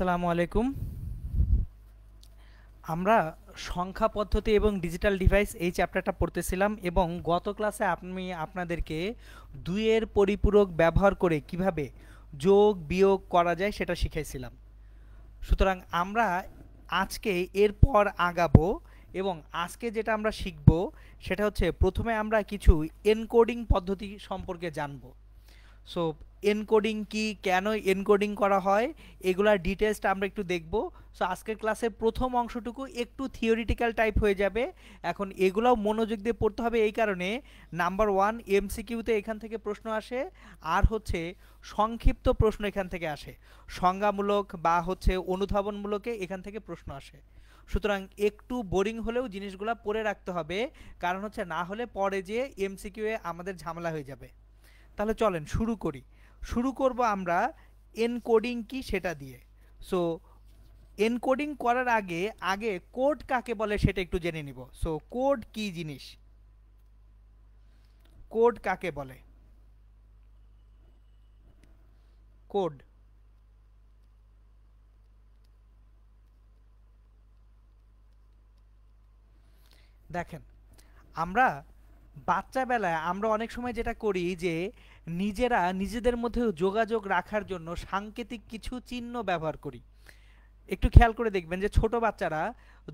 আসসালামু আলাইকুম। আমরা সংখ্যা পদ্ধতি এবং ডিজিটাল ডিভাইস এই চ্যাপ্টারটা পড়তেছিলাম এবং গত ক্লাসে আমি আপনাদেরকে দুইয়ের পরিপূরক ব্যবহার করে কিভাবে যোগ বিয়োগ করা যায় সেটা শিখাইছিলাম। সুতরাং আমরা আজকে এরপর আগাবো এবং আজকে যেটা আমরা শিখব সেটা হচ্ছে প্রথমে আমরা কিছু এনকোডিং পদ্ধতি সম্পর্কে জানব। সো এনকোডিং কি, কেন এনকোডিং করা হয়, এগুলার ডিটেলসটা আমরা একটু দেখব। সো আজকের ক্লাসের প্রথম অংশটুকু একটু থিওরিটিক্যাল টাইপ হয়ে যাবে। এখন এগুলাও মনোযোগ দিয়ে পড়তে হবে, এই কারণে নাম্বার ওয়ান এমসিকিউতে এখান থেকে প্রশ্ন আসে, আর হচ্ছে সংক্ষিপ্ত প্রশ্ন এখান থেকে আসে, সংজ্ঞামূলক বা হচ্ছে অনুধাবনমূলকে এখান থেকে প্রশ্ন আসে। সুতরাং একটু বোরিং হলেও জিনিসগুলো পড়ে রাখতে হবে, কারণ হচ্ছে না হলে পরে যে এমসিকিউ এ আমাদের ঝামেলা হয়ে যাবে। তাহলে চলেন শুরু করি। শুরু করব আমরা এনকোডিং কি সেটা দিয়ে। সো এনকোডিং করার আগে আগে কোড কাকে বলে সেটা একটু জেনে নিব। সো কোড কি জিনিস, কোড কাকে বলে? কোড, দেখেন আমরা বাচ্চা বেলায় আমরা অনেক সময় যেটা করি যে নিজেরা নিজেদের মধ্যে যোগাযোগ রাখার জন্য সাংকেতিক কিছু চিহ্ন ব্যবহার করি। একটু খেয়াল করে দেখবেন যে ছোট বাচ্চারা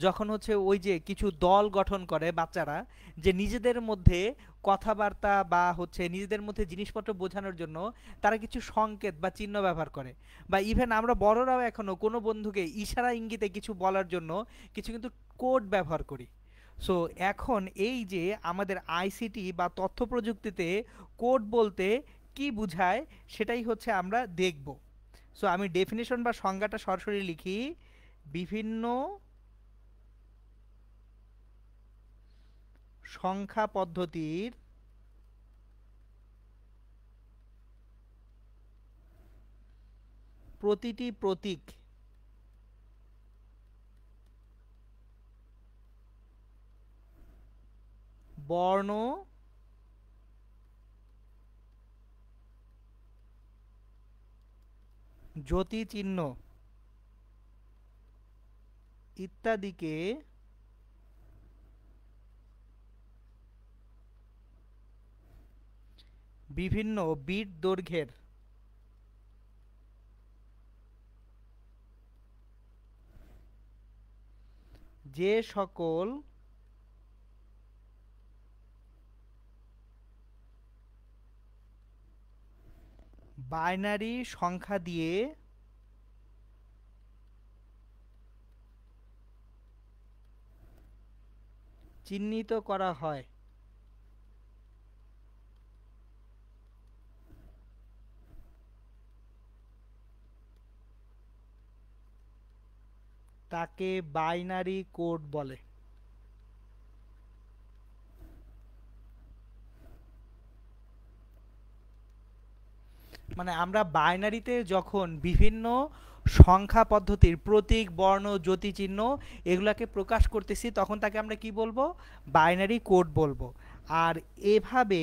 যখন হচ্ছে ওই যে কিছু দল গঠন করে বাচ্চারা, যে নিজেদের মধ্যে কথাবার্তা বা হচ্ছে নিজেদের মধ্যে জিনিসপত্র বোঝানোর জন্য তারা কিছু সংকেত বা চিহ্ন ব্যবহার করে। বা ইভেন আমরা বড়রাও এখনো কোনো বন্ধুকে ইশারা ইঙ্গিতে কিছু বলার জন্য কিছু কিন্তু কোড ব্যবহার করি। সো এখন এই যে আমাদের আইসিটি বা তথ্য প্রযুক্তিতে কোড বলতে কি বোঝায় সেটাই হচ্ছে আমরা দেখব। সো আমি ডেফিনেশন বা সংজ্ঞাটা সরাসরি লিখি: বিভিন্ন সংখ্যা পদ্ধতির প্রতিটি প্রতীক বর্ণ জ্যোতিচিহ্ন ইত্যাদিকে বিভিন্ন বিট দৈর্ঘ্যের যে সকল বাইনারি সংখ্যা দিয়ে চিহ্নিত করা হয় তাকে বাইনারি কোড বলে। মানে আমরা বাইনারিতে যখন বিভিন্ন সংখ্যা পদ্ধতির প্রতীক, বর্ণ, জ্যোতিচিহ্ন এগুলাকে প্রকাশ করতেছি তখন তাকে আমরা কি বলবো? বাইনারি কোড বলবো। আর এভাবে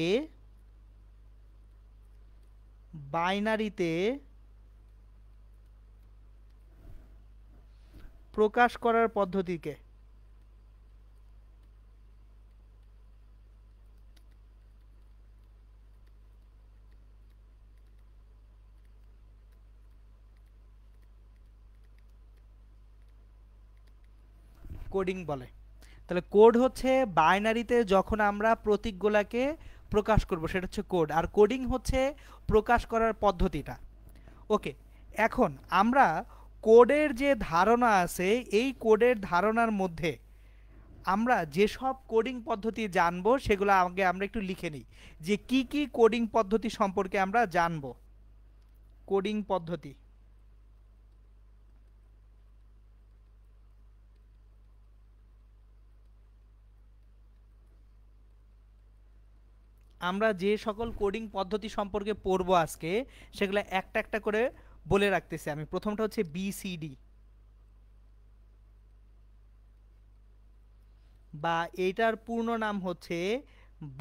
বাইনারিতে প্রকাশ করার পদ্ধতিকে কোডিং বলে। তাহলে কোড হচ্ছে বাইনারিতে যখন আমরা প্রতীকগুলাকে প্রকাশ করব সেটা হচ্ছে কোড, আর কোডিং হচ্ছে প্রকাশ করার পদ্ধতিটা। ওকে, এখন আমরা কোডের যে ধারণা আছে এই কোডের ধারণার মধ্যে আমরা যেসব কোডিং পদ্ধতি জানবো সেগুলো আগে আমরা একটু লিখে নিই, যে কি কি কোডিং পদ্ধতি সম্পর্কে আমরা জানবো। কোডিং পদ্ধতি, আমরা যে সকল কোডিং পদ্ধতি সম্পর্কে পড়বো আজকে সেগুলো একটা একটা করে বলে রাখতেছি আমি। প্রথমটা হচ্ছে বিসিডি, বা এটার পূর্ণ নাম হচ্ছে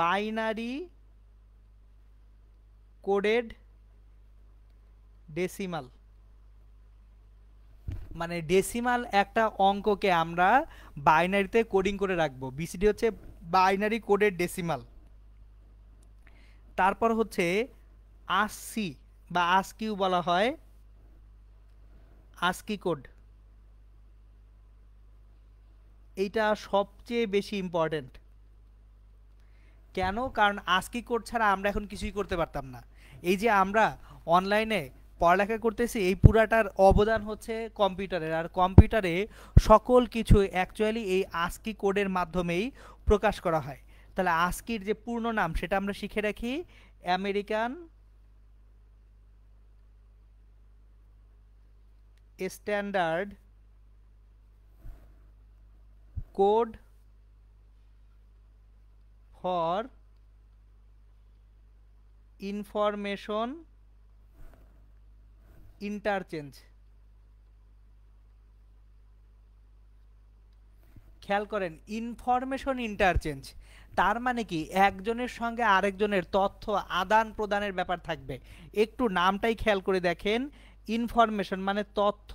বাইনারি কোডেড ডেসিমাল। মানে ডেসিমাল একটা অঙ্ককে আমরা বাইনারিতে কোডিং করে রাখবো। বিসিডি হচ্ছে বাইনারি কোডের ডেসিমাল। তারপর হচ্ছে আসি বা আসকিউ বলা হয়, আসকি কোড। এইটা সবচেয়ে বেশি ইম্পর্টেন্ট। কেন? কারণ আস্কি কোড ছাড়া আমরা এখন কিছুই করতে পারতাম না। এই যে আমরা অনলাইনে পড়ালেখা করতেছি, এই পুরাটার অবদান হচ্ছে কম্পিউটারের, আর কম্পিউটারে সকল কিছু অ্যাকচুয়ালি এই আস্কি কোডের মাধ্যমেই প্রকাশ করা হয়। তাহলে আস্কির যে পূর্ণ নাম সেটা আমরা শিখে রাখি, American standard code for information interchange. খেয়াল করেন, ইনফরমেশন ইন্টারচেঞ্জ তার মানে কি একজনের সঙ্গে আরেকজনের তথ্য আদান প্রদানের ব্যাপার থাকবে। একটু নামটাই খেয়াল করে দেখেন, ইনফরমেশন মানে তথ্য,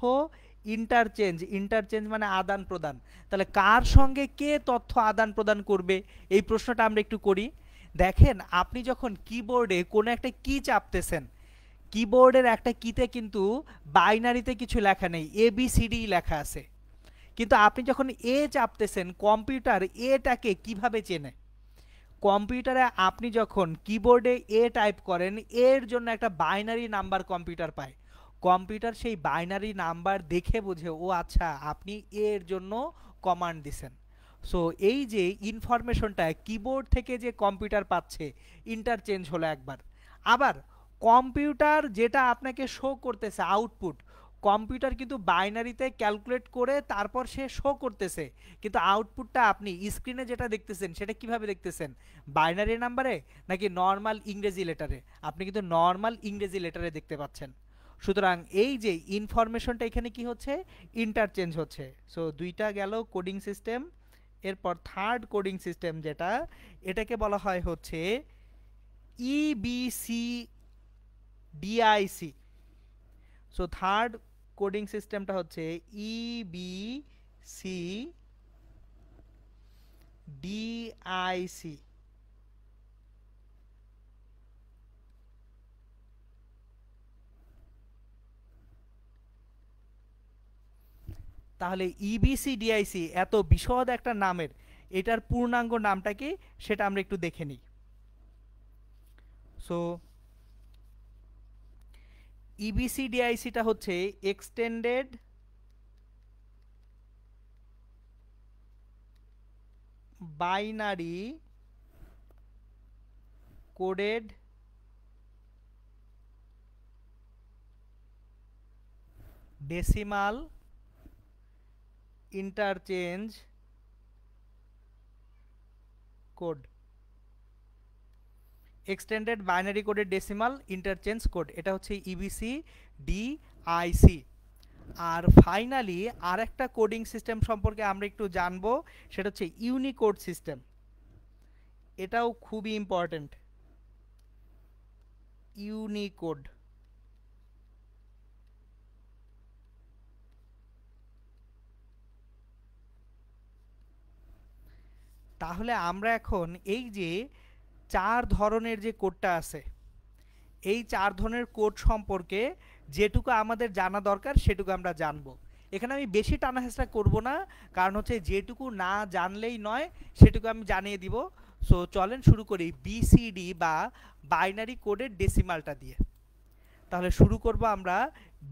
ইন্টারচেঞ্জ, ইন্টারচেঞ্জ মানে আদান প্রদান। তাহলে কার সঙ্গে কে তথ্য আদান প্রদান করবে, এই প্রশ্নটা আমরা একটু করি। দেখেন, আপনি যখন কিবোর্ডে কোনো একটা কি চাপতেছেন, কিবোর্ডের একটা কিতে কিন্তু বাইনারিতে কিছু লেখা নেই, ABCD লেখা আছে। কিন্তু আপনি যখন চাপতেছেন, কম্পিউটার এটাকে কিভাবে চেনে? কম্পিউটারে আপনি যখন কিবোর্ডে টাইপ করেন, এর জন্য একটা বাইনারি নাম্বার কম্পিউটার পায়। কম্পিউটার সেই বাইনারি নাম্বার দেখে বোঝে, ও আচ্ছা আপনি এর জন্য কমান্ড দিছেন। সো এই যে ইনফরমেশনটা কিবোর্ড থেকে যে কম্পিউটার পাচ্ছে, ইন্টারচেঞ্জ হলো একবার। আবার কম্পিউটার যেটা আপনাকে শো করতেছে আউটপুট, কম্পিউটার কিন্তু বাইনারিতে ক্যালকুলেট করে তারপর সে শো করতেছে, কিন্তু আউটপুটটা আপনি স্ক্রিনে যেটা দেখতেছেন সেটা কিভাবে দেখতেছেন? বাইনারি নাম্বারে নাকি নর্মাল ইংরেজি লেটারে? আপনি কিন্তু নর্মাল ইংরেজি লেটারে দেখতে পাচ্ছেন। সুতরাং এই যে ইনফরমেশনটা এখানে কি হচ্ছে? ইন্টারচেঞ্জ হচ্ছে। সো দুইটা গেল কোডিং সিস্টেম। এরপর থার্ড কোডিং সিস্টেম যেটা, এটাকে বলা হয় হচ্ছে EBC DIC. So third coding সিস্টেমটা হচ্ছে ইবিসি ডিআইসি। তাহলে ইবিসি ডিআইসি এত বিশদ একটা নামের, এটার পূর্ণাঙ্গ নামটা কি সেটা আমরা একটু দেখে নিই। সো ইবিসি ডিআইসিটা হচ্ছে extended binary coded decimal interchange code. Extended binary কোডের ডেসিমাল ইন্টারচেঞ্জ কোড, এটা হচ্ছে ইবিসি ডিআইসি। আর ফাইনালি আর একটা কোডিং সিস্টেম সম্পর্কে আমরা একটু জানবো, সেটা হচ্ছে ইউনিকোড সিস্টেম। এটাও খুবই ইম্পর্টেন্ট, ইউনিকোড। তাহলে আমরা এখন এই যে চার ধরনের যে কোডটা আছে, এই চার ধরনের কোড সম্পর্কে যেটুকু আমাদের জানা দরকার সেটুকু আমরা জানবো। এখানে আমি বেশি টানা হেঁচড়া করব না, কারণ হচ্ছে যেটুকু না জানলেই নয় সেটুকু আমি জানিয়ে দিব। সো চলেন শুরু করি বিসিডি বা বাইনারি কোডের ডেসিমালটা দিয়ে। তাহলে শুরু করব আমরা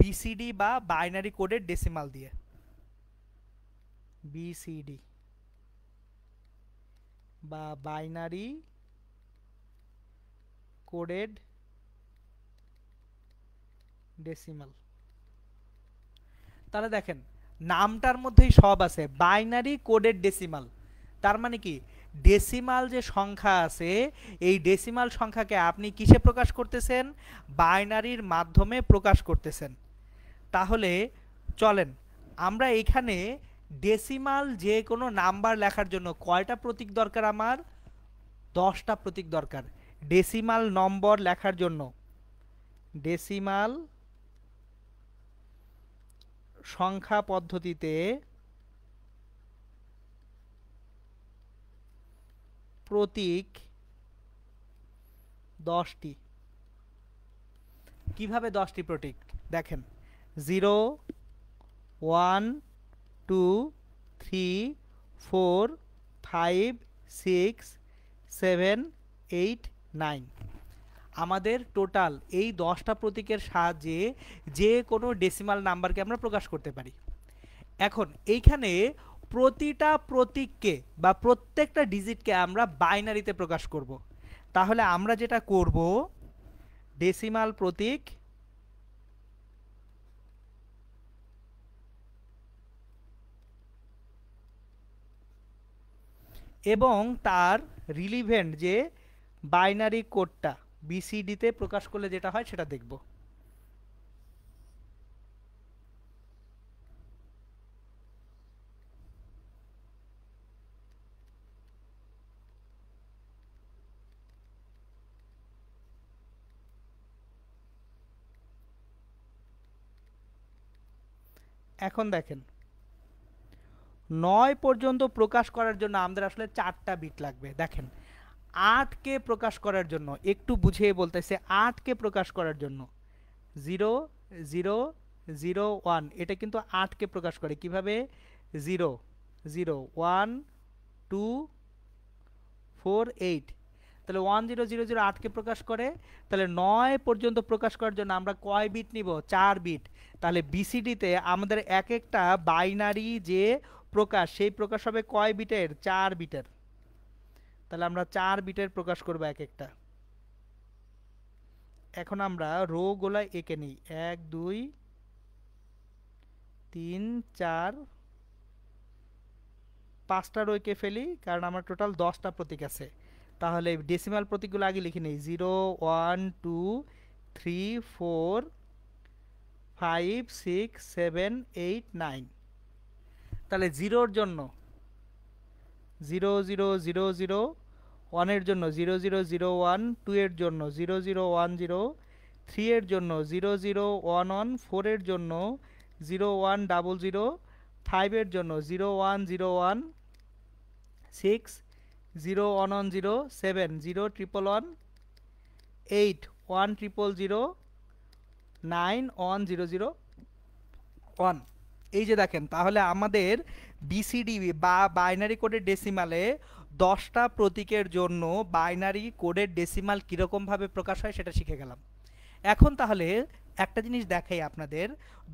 বিসিডি বা বাইনারি কোডের ডেসিমাল দিয়ে। বিসিডি বা বাইনারি কোডেড ডেসিমাল। তাহলে দেখেন, নামটার মধ্যেই সব আছে, বাইনারি কোডেড ডেসিমাল। তার মানে কি, ডেসিমাল যে সংখ্যা আছে, এই ডেসিমাল সংখ্যাকে আপনি কিসে প্রকাশ করতেছেন? বাইনারির মাধ্যমে প্রকাশ করতেছেন। তাহলে চলেন আমরা এখানে ডেসিমাল যে কোনো নাম্বার লেখার জন্য কয়টা প্রতীক দরকার? আমার 10টা প্রতীক দরকার ডেসিমাল নম্বর লেখার জন্য। ডেসিমাল সংখ্যা পদ্ধতিতে প্রতীক 10টি। কিভাবে 10টি প্রতীক দেখেন, 0 1 2 3 4 5 6 7 8 9। আমাদের টোটাল এই 10টা প্রতীকের সাহায্যে যে কোনো ডেসিমাল নাম্বারকে আমরা প্রকাশ করতে পারি। এখন এইখানে প্রতিটা প্রতীককে বা প্রত্যেকটা ডিজিটকে আমরা বাইনারিতে প্রকাশ করব। তাহলে আমরা যেটা করব, ডেসিমাল প্রতীক এবং তার রিলিভেন্ট যে বাইনারি কোডটা বিসিডিতে প্রকাশ করলে যেটা হয় সেটা দেখব। এখন দেখেন, 9 পর্যন্ত প্রকাশ করার জন্য আমাদের আসলে 4টা বিট লাগবে। দেখেন, 8কে প্রকাশ করার জন্য একটু বুঝিয়ে বলতেছে, 8কে প্রকাশ করার জন্য 0 0 0 1, এটা কিন্তু 8কে প্রকাশ করে কিভাবে, 0 0 1 2 4 8। তাহলে 1 0 0 0 8কে প্রকাশ করে। তাহলে 9 পর্যন্ত প্রকাশ করার জন্য আমরা কয় বিট নিব, 4 বিট। তাহলে বিসিডিতে আমাদের এক একটা বাইনারি যে প্রকাশ, সেই প্রকাশ হবে কয় বিটের, 4 বিটের। তাহলে আমরা 4 বিটের প্রকাশ করব এক একটা। এখন আমরা রো গুলা এঁকে নিই, 1 2 3 4 5টা রো এঁকে ফেলি, কারণ আমার টোটাল 10টা প্রতীক আছে। তাহলে ডেসিমাল প্রতীকগুলো আগে লিখে নিই, 0 1 2 3 4 5 6 7 8 9। তাহলে 0 এর জন্য 0 0 0 0, 1 এর জন্য 0 0 0 1, 2 এর জন্য 0 0 1 0, 3 এর জন্য 0 0 1 1, 4 এর জন্য 0 1 0 0, 5 এর জন্য 0 1 0 1, 6 0 1 1 0, 7 0 1 1 1, 8 1 0 0 0, 9 1 0 0 1। এই যে দেখেন, তাহলে আমাদের বিসিডি বা বাইনারি কোডের ডেসিমালে 10টা প্রতীকের জন্য বাইনারি কোডের ডেসিমাল কীরকমভাবে প্রকাশ হয় সেটা শিখে গেলাম। এখন তাহলে একটা জিনিস দেখাই আপনাদের,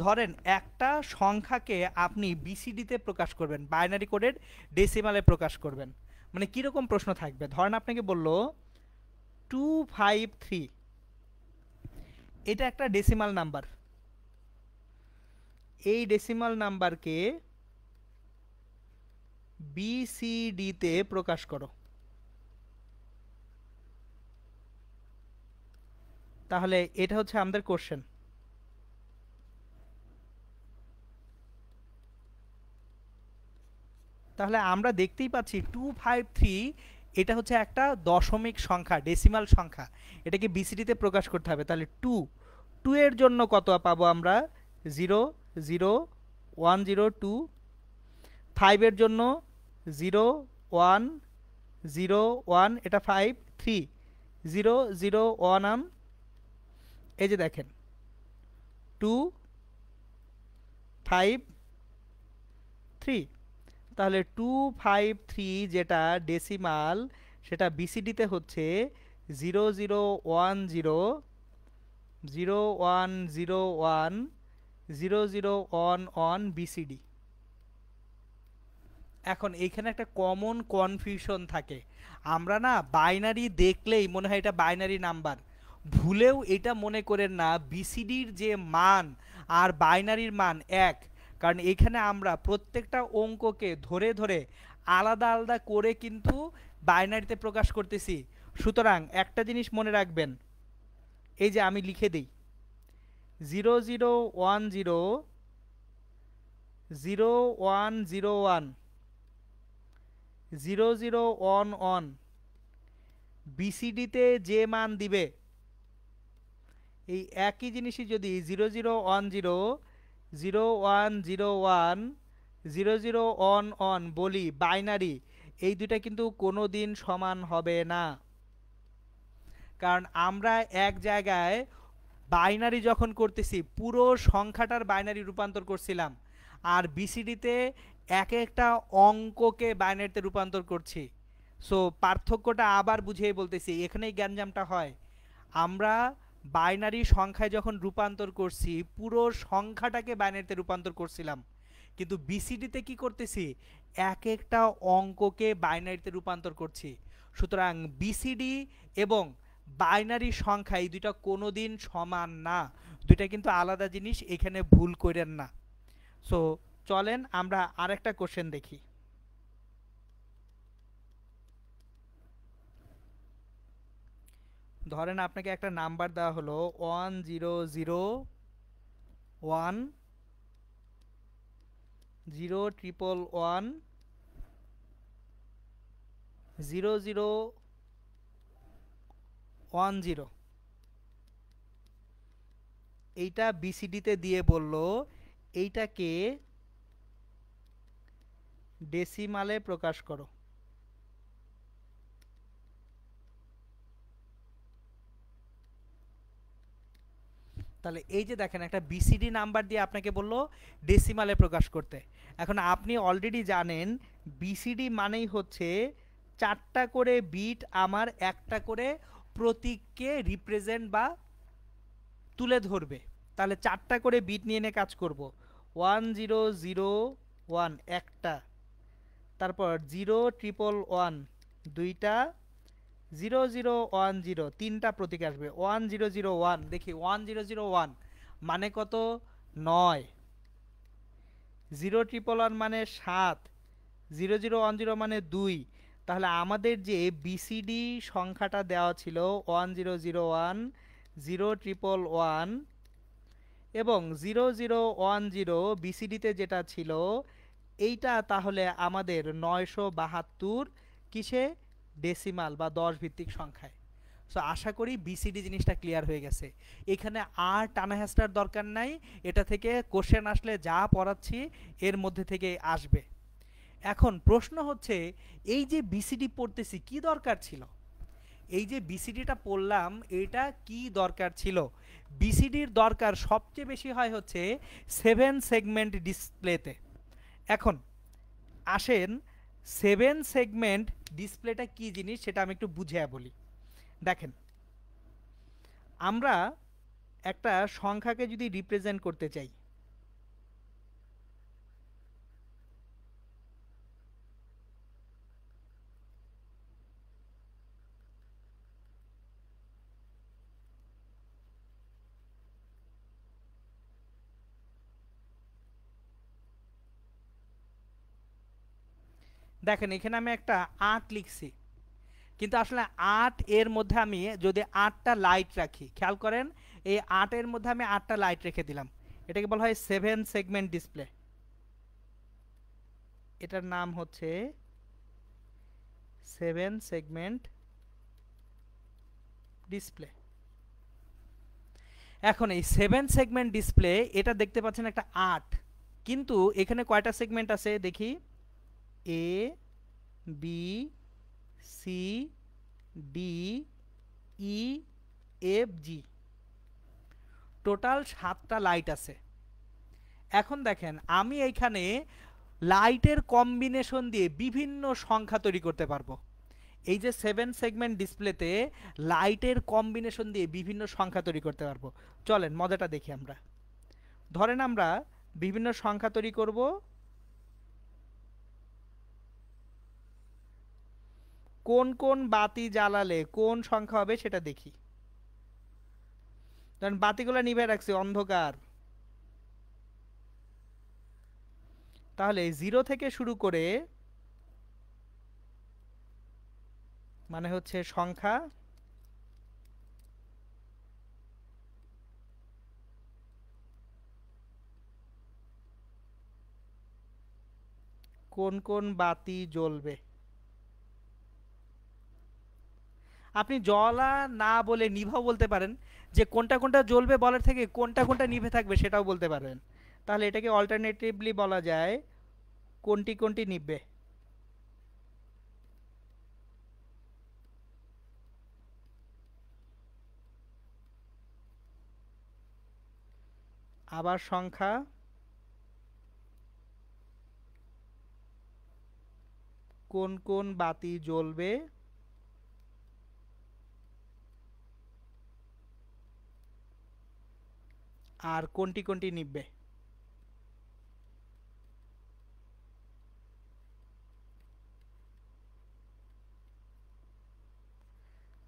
ধরেন একটা সংখ্যাকে আপনি বিসিডিতে প্রকাশ করবেন, বাইনারি কোডের ডেসিমালে প্রকাশ করবেন, মানে কীরকম প্রশ্ন থাকবে। ধরেন আপনাকে বলল 253, এটা একটা ডেসিমাল নাম্বার। এই ডেসিমাল নাম্বারকে বিসিডিতে প্রকাশ করো। তাহলে এটা হচ্ছে আমাদের কোশ্চেন। তাহলে আমরা দেখতেই পাচ্ছি 253 এটা হচ্ছে একটা দশমিক সংখ্যা, ডেসিমাল সংখ্যা। এটাকে বিসিডিতে প্রকাশ করতে হবে। তাহলে 2 এর জন্য কত পাবো আমরা, 0 0 1 0 2। 5 এর জন্য 0 1 0 1, এটা 5 3 0 0 1 1। এই যে দেখেন 2 5 3। তাহলে 253 যেটা ডেসিমাল, সেটা বিসিডিতে হচ্ছে 0 0 1 0 0 1 0 1 0 0 1 1 বিসিডি। এখন এইখানে একটা কমন কনফিউশন থাকে, আমরা না বাইনারি দেখলেই মনে হয় এটা বাইনারি নাম্বার। ভুলেও এটা মনে করেন না বিসিডির যে মান আর বাইনারির মান এক, কারণ এখানে আমরা প্রত্যেকটা অঙ্ককে ধরে ধরে আলাদা আলাদা করে কিন্তু বাইনারিতে প্রকাশ করতেছি। সুতরাং একটা জিনিস মনে রাখবেন, এই যে আমি লিখে দিই 0 0 1 0 0 1 0 1 0 0 1 1, বিসিডিতে যে মান দিবে এই একই জিনিসই যদি 0 0 1 0 0101 0011 বলি বাইনারি, এই দুইটা কিন্তু কোনো দিন সমান হবে না। কারণ আমরা এক জায়গায় বাইনারি যখন করতেছি পুরো সংখ্যাটার বাইনারি রূপান্তর করছিলাম, আর বিসিডিতে এক একটা অঙ্ককে বাইনারিতে রূপান্তর করছি। সো পার্থক্যটা আবার বুঝিয়ে বলতেছি, এখানেই গ্যাঞ্জামটা হয়। আমরা বাইনারি সংখ্যায় যখন রূপান্তর করছি পুরো সংখ্যাটাকে বাইনারিতে রূপান্তর করছিলাম, কিন্তু বিসিডিতে কি করতেছি, এক একটা অঙ্ককে বাইনারিতে রূপান্তর করছি। সুতরাং বিসিডি এবং বাইনারি সংখ্যা এই দুইটা কোনোদিন সমান না, দুইটা কিন্তু আলাদা জিনিস, এখানে ভুল করেন না। সো চলেন আমরা আরেকটা কোশ্চেন দেখি। ধরেন আপনাকে একটা নাম্বার দেওয়া হলো 1001 0111 0010, এইটা বিসিডিতে দিয়ে বলল এইটাকে ডেসিমালে প্রকাশ করো। তাহলে এই যে দেখেন একটা বিসিডি নাম্বার দিয়ে আপনাকে বললো ডেসিমালে প্রকাশ করতে। এখন আপনি অলরেডি জানেন বিসিডি মানেই হচ্ছে 4টা করে বিট আমার একটা করে প্রতীককে রিপ্রেজেন্ট বা তুলে ধরবে। তাহলে 4টা করে বিট নিয়ে কাজ করব। 1001 একটা, তারপর 0111 দুইটা, 0010 তিনটা প্রতীক আসবে। 1001 দেখি 1001 মানে কত, 9। 0111 মানে 7, 0010 মানে 2। তাহলে আমাদের যে বিসিডি সংখ্যাটা দেওয়া ছিল 1001 0111 এবং 0010 বিসিডিতে যেটা ছিল এইটা, তাহলে আমাদের 972 কিসে, ডেসিমাল বা 10 ভিত্তিক সংখ্যায়। সো আশা করি বিসিডি জিনিসটা ক্লিয়ার হয়ে গেছে। এখানে আর টানাহেস্টার দরকার নাই, এটা থেকে কোশ্চেন আসলে যা পড়াচ্ছি এর মধ্যে থেকে আসবে। এখন প্রশ্ন হচ্ছে এই যে বিসিডি পড়তেছি কি দরকার ছিল, এই যে বিসিডিটা পড়লাম এটা কি দরকার ছিল। বিসিডির দরকার সবচেয়ে বেশি হয় হচ্ছে 7 সেগমেন্ট ডিসপ্লেতে। এখন আসেন 7 সেগমেন্ট ডিসপ্লেটা কি জিনিস সেটা আমি একটু বুঝিয়ে বলি। দেখেন আমরা একটা সংখ্যাকে যদি রিপ্রেজেন্ট করতে চাই, দেখেন এখানে আমি একটা 8 লিখছি, কিন্তু আসলে 8 এর মধ্যে আমি যদি 8টা লাইট রাখি, খেয়াল করেন এই 8 এর মধ্যে আমি 8টা লাইট রেখে দিলাম, এটাকে বলা হয় 7 সেগমেন্ট ডিসপ্লে। এটার নাম হচ্ছে 7 সেগমেন্ট ডিসপ্লে। এখন এই 7 সেগমেন্ট ডিসপ্লে এটা দেখতে পাচ্ছেন একটা 8, কিন্তু এখানে কয়টা সেগমেন্ট আছে দেখি, A B C D E F G, total 7টা লাইট আছে। এখন দেখেন আমি এইখানে লাইটের কম্বিনেশন দিয়ে বিভিন্ন সংখ্যা তৈরি করতে পারবো। এই যে 7 সেগমেন্ট ডিসপ্লেতে লাইটের কম্বিনেশন দিয়ে বিভিন্ন সংখ্যা তৈরি করতে পারবো। চলেন মজাটা দেখি আমরা। ধরেন আমরা বিভিন্ন সংখ্যা তৈরি করব, কোন কোন বাতি জ্বালালে কোন সংখ্যা হবে সেটা দেখি। ধরেন বাতিগুলো নিভে রাখছি, অন্ধকার, তাহলে 0 থেকে শুরু করে মানে হচ্ছে সংখ্যা, কোন কোন বাতি জ্বলবে। আপনি জ্বলা না বলে নিভাও বলতে পারেন, যে কোনটা কোনটা জ্বলবে বলার থেকে কোনটা কোনটা নিভে থাকবে সেটাও বলতে পারবেন। তাহলে এটাকে অল্টারনেটিভলি বলা যায় কোনটি কোনটি নিবে। আবার সংখ্যা কোন কোন বাতি জ্বলবে আর কোনটি কোনটি নিবে।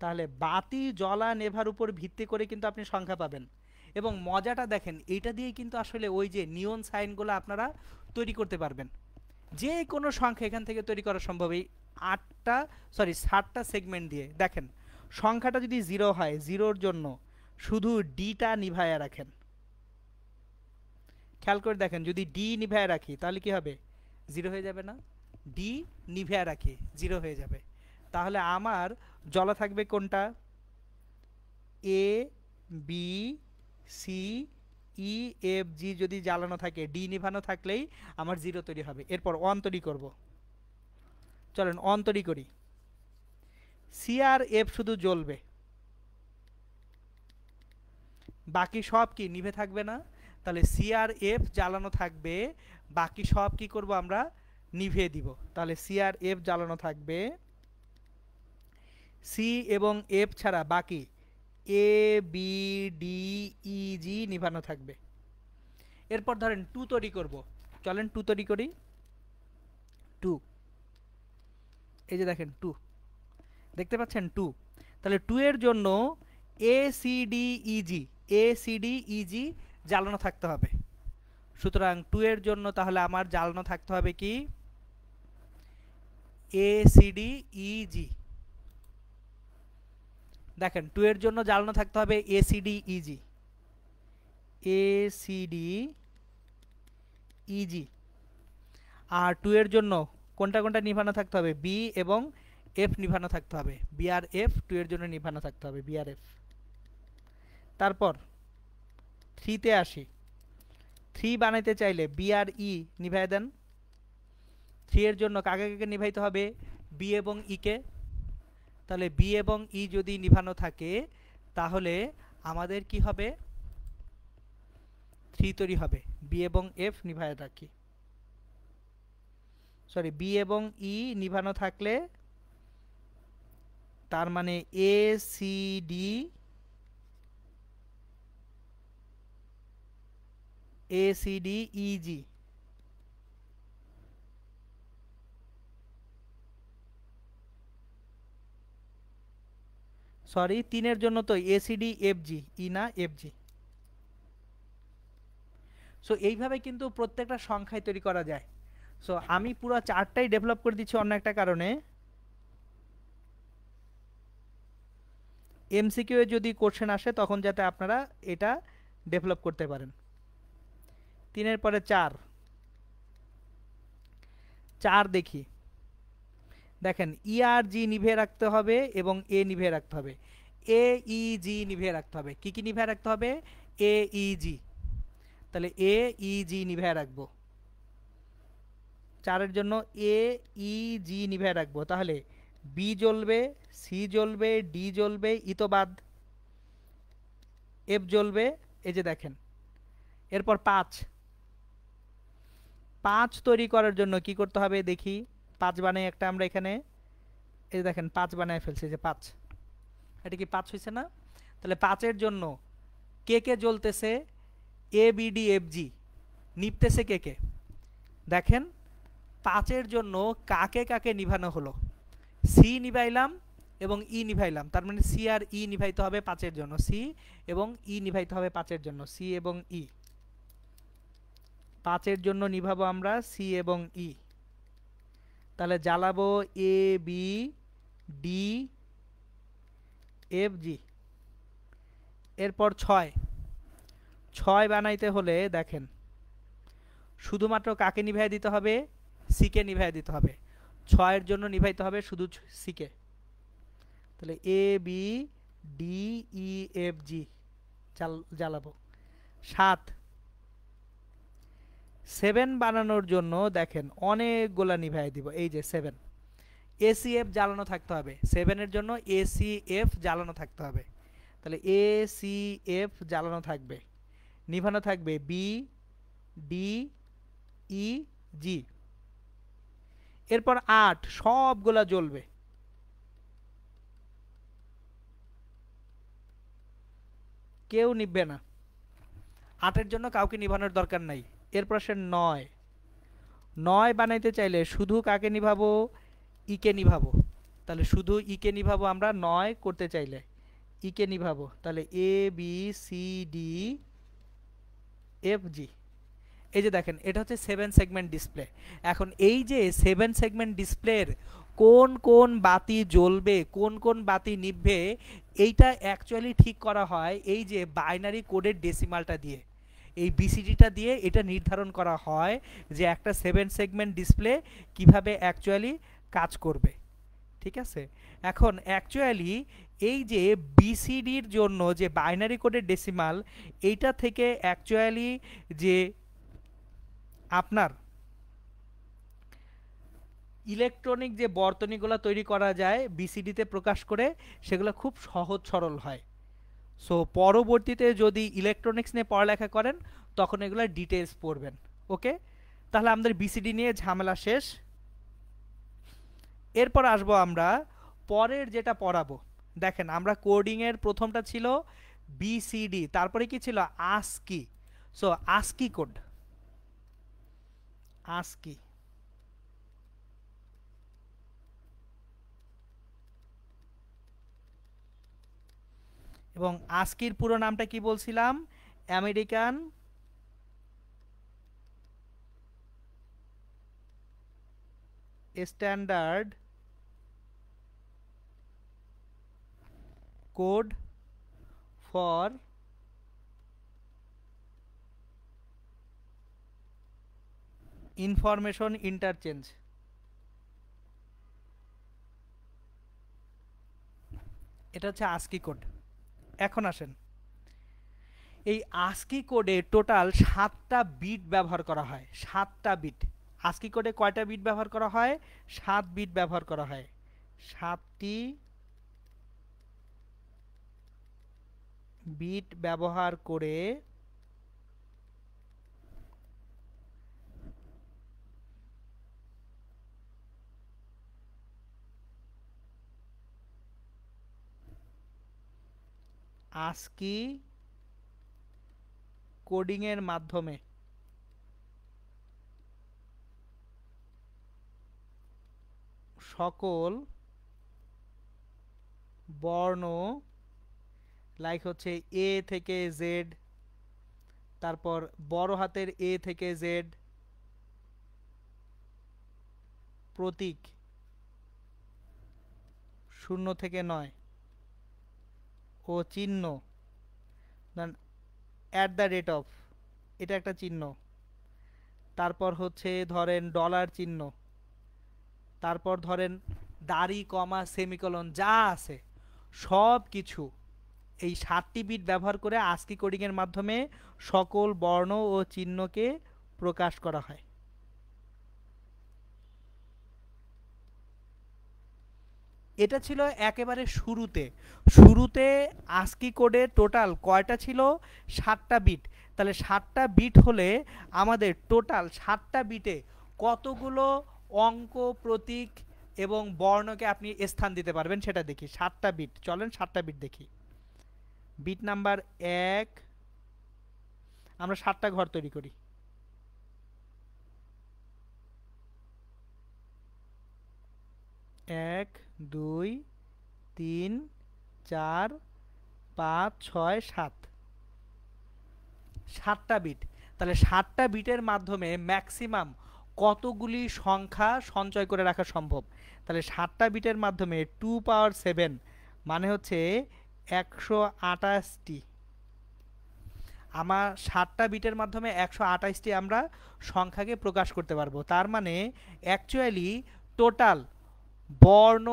তাহলে বাতি জ্বলা নেভার উপর ভিত্তি করে কিন্তু আপনি সংখ্যা পাবেন। এবং মজাটা দেখেন, এইটা দিয়েই কিন্তু আসলে ওই যে নিয়ন সাইনগুলো আপনারা তৈরি করতে পারবেন। যে কোনো সংখ্যা এখান থেকে তৈরি করা সম্ভব এই 7টা সেগমেন্ট দিয়ে। দেখেন সংখ্যাটা যদি 0 হয়, 0-র জন্য শুধু ডিটা নিভায়া রাখেন। খেয়াল করে দেখেন, যদি ডি নিভায়া রাখি তাহলে কি হবে? 0 হয়ে যাবে না? ডি নিভায়া রাখি 0 হয়ে যাবে। তাহলে আমার জ্বলা থাকবে কোনটা? এ, বি, সি, ই, এফ, জি যদি জ্বালানো থাকে, ডি নিভানো থাকলেই আমার 0 তৈরি হবে। এরপর 1 তৈরি করব। চলেন 1 তৈরি করি। সি আর এফ শুধু জ্বলবে, বাকি সব কি নিভে থাকবে না? তাহলে সি আর এফ জ্বালানো থাকবে, বাকি সব কি করব আমরা? নিভিয়ে দিব। তাহলে সি আর এফ জ্বালানো থাকবে, সি এবং এফ ছাড়া বাকি এ, বি, ডি, ই, জি নিভানো থাকবে। এরপর ধরেন 2 তৈরি করব। চলেন 2 তৈরি করি। 2, এই যে দেখেন 2, দেখতে পাচ্ছেন 2। তাহলে 2 এর জন্য এ, সি, ডি, ই, জি, এ, সি, ডি, ই, জি জ্বালানো থাকতে হবে। সুতরাং 2 এর জন্য তাহলে আমার জ্বালানো থাকতে হবে কি? এ, সি, ডি, ই, জি। দেখেন 2 এর জন্য জ্বালানো থাকতে হবে এ, সি, ডি, ই, জি, এ, সি, ডি, ই, জি। আর 2 এর জন্য কোনটা কোনটা নিভানো থাকতে হবে? বি এবং এফ নিভানো থাকতে হবে। বি আর এফ 2 এর জন্য নিভানো থাকতে হবে, বি আর এফ। তারপর 3 তে আসি। 3 বানাইতে চাইলে বি আর ই নিভাই দেন। 3 এর জন্য কাকে কাকে নিভাইতে হবে? বি এবং ই কে। তাহলে বি এবং ই যদি নিভানো থাকে তাহলে আমাদের কি হবে? 3 তৈরি হবে। বি এবং এফ নিভায় রাখি, সরি, বি এবং ই নিভানো থাকলে তার মানে এ, সি, ডি, এ, সি, ডি, ই, জি। সরি, 3 এর জন্য তো এ, সি, ডি, এফ, জি, ই না এফ, জি। সো এইভাবে কিন্তু প্রত্যেকটা সংখ্যায় তৈরি করা যায়। সো আমি পুরো চার্টটাই ডেভেলপ করে দিচ্ছি অন্য একটা কারণে। এমসিকিউ এ যদি কোশ্চেন আসে তখন যাতে আপনারা এটা ডেভেলপ করতে পারেন। 3 এর পরে 4, 4 দেখি। দেখেন ই আর জি নিভিয়ে রাখতে হবে এবং এ নিভিয়ে রাখতে হবে, এ, ই, জি নিভিয়ে রাখতে হবে। কি কি নিভিয়ে রাখতে হবে? এ, ই, জি। তাহলে এ, ই, জি নিভিয়ে রাখবো। 4 এর জন্য এ, ই, জি নিভিয়ে রাখবো। তাহলে বি জ্বলবে, সি জ্বলবে, ডি জ্বলবে, ই তো বাদ, এফ জ্বলবে। এই যে দেখেন। এরপর 5, 5 তৈরি করার জন্য কি করতে হবে দেখি। 5 বানাই একটা আমরা এখানে। এই যে দেখেন 5 বানায় ফেলছে, যে 5। এটা কি 5 হয়েছে না? তাহলে 5 এর জন্য কে কে জ্বলতেছে? এ, বি, ডি, এফ, জি। নিপতেছে কে কে? দেখেন 5 এর জন্য কাকে কাকে নিভানো হলো? সি নিভাইলাম এবং ই নিভাইলাম, তার মানে সি আর ই নিভাইতে হবে 5 এর জন্য, সি এবং ই নিভাইতে হবে 5 এর জন্য, সি এবং ই। 5 এর জন্য নিভাবো আমরা সি এবং ই। তাহলে জ্বালাবো এ, বি, ডি, এফ, জি। এরপর 6, 6 বানাইতে হলে দেখেন শুধুমাত্র কাকে নিভাই দিতে হবে? সিকে নিভাই দিতে হবে। 6 এর জন্য নিভাইতে হবে শুধু সিকে। তাহলে A, B, D, E, F, জি জ্বালাবো। 7, 7 বানানোর জন্য দেখেন অনেকগুলা নিভাই দিব, এই যে 7 এসিএফ জ্বালানো থাকতে হবে, 7 এর জন্য এসিএফ জ্বালানো থাকতে হবে। তাহলে এসিএফ জ্বালানো থাকবে, নিভানো থাকবে বি ডি ই জি। এরপর 8 সবগুলা জ্বলবে, কেউ নিভবে না, 8 জন্য কাউকে নিভানোর দরকার নাই। এরপর আসে 9, 9 বানাইতে চাইলে শুধু কাকে নিভাবো, ইকে নিভাবো। তাহলে শুধু ইকে নিভাবো আমরা 9 করতে চাইলে, ইকে নিভাবো। তাহলে A B C D F G. এই যে দেখেন এটা হচ্ছে 7 সেগমেন্ট ডিসপ্লে। এখন এই যে 7 সেগমেন্ট ডিসপ্লের কোন কোন বাতি জ্বলবে, কোন কোন বাতি নিভবে, এইটা অ্যাকচুয়ালি ঠিক করা হয় এই যে বাইনারি কোডের ডেসিমালটা দিয়ে, এই বিসিডিটা দিয়ে এটা নির্ধারণ করা হয় যে একটা 7 সেগমেন্ট ডিসপ্লে কিভাবে অ্যাকচুয়ালি কাজ করবে। ঠিক আছে, এখন অ্যাকচুয়ালি এই যে বিসিডির জন্য যে বাইনারি কোডের ডেসিমাল, এইটা থেকে অ্যাকচুয়ালি যে আপনার ইলেকট্রনিক যে বর্তনীগুলো তৈরি করা যায় বিসিডিতে প্রকাশ করে, সেগুলো খুব সহজ সরল হয়। সো পরবর্তীতে যদি ইলেকট্রনিক্স নিয়ে পড়ালেখা করেন তখন এগুলো ডিটেলস পড়বেন। ওকে, তাহলে আমাদের বিসিডি নিয়ে ঝামেলা শেষ। এরপর আসবো আমরা পরের যেটা পড়াবো। দেখেন আমরা কোডিংয়ের প্রথমটা ছিল বিসিডি, তারপরে কি ছিল ASCII. So ASCII code, ASCII. এবং আস্কির পুরো নামটা কি বলছিলাম, American standard code for information interchange. এটা হচ্ছে আস্কি কোড। এখন আসেন, এই আস্কি কোডে টোটাল 7টা বিট ব্যবহার করা হয়, 7টা বিট। আস্কি কোডে কয়টা বিট ব্যবহার করা হয়, 7 বিট ব্যবহার করা হয়। 7টি বিট ব্যবহার করে আস্কি কোডিংয়ের মাধ্যমে সকল বর্ণ, লাইক হচ্ছে এ থেকে জেড, তারপর বড় হাতের এ থেকে জেড, প্রতীক 0 থেকে 9 ও চিহ্ন, @ এটা একটা চিহ্ন, তারপর হচ্ছে ধরেন ডলার চিহ্ন, তারপর ধরেন দাড়ি কমা সেমিকোলন, যা আছে সব কিছু এই 7টি বিট ব্যবহার করে আস্কি কোডিংয়ের মাধ্যমে সকল বর্ণ ও চিহ্নকে প্রকাশ করা হয়। এটা ছিল একেবারে শুরুতে। শুরুতে আস্কি কোডে টোটাল কয়টা ছিল, 7টা বিট। তাহলে 7টা বিট হলে আমাদের টোটাল 7টা বিটে কতগুলো অঙ্ক, প্রতীক এবং বর্ণকে আপনি স্থান দিতে পারবেন সেটা দেখি। 7টা বিট, চলেন 7টা বিট দেখি। বিট নাম্বার 1, আমরা 7টা ঘর তৈরি করি। 1 2 3 4 5 6 7, 7টা বিট। তাহলে 7টা বিটের মাধ্যমে ম্যাক্সিমাম কতগুলি সংখ্যা সঞ্চয় করে রাখা সম্ভব। তাহলে 7টা বিটের মাধ্যমে 2 পাওয়ার 7 মানে হচ্ছে 128টি। আমার 7টা বিটের মাধ্যমে 128টি আমরা সংখ্যাকে প্রকাশ করতে পারবো। তার মানে অ্যাকচুয়ালি টোটাল বর্ণ,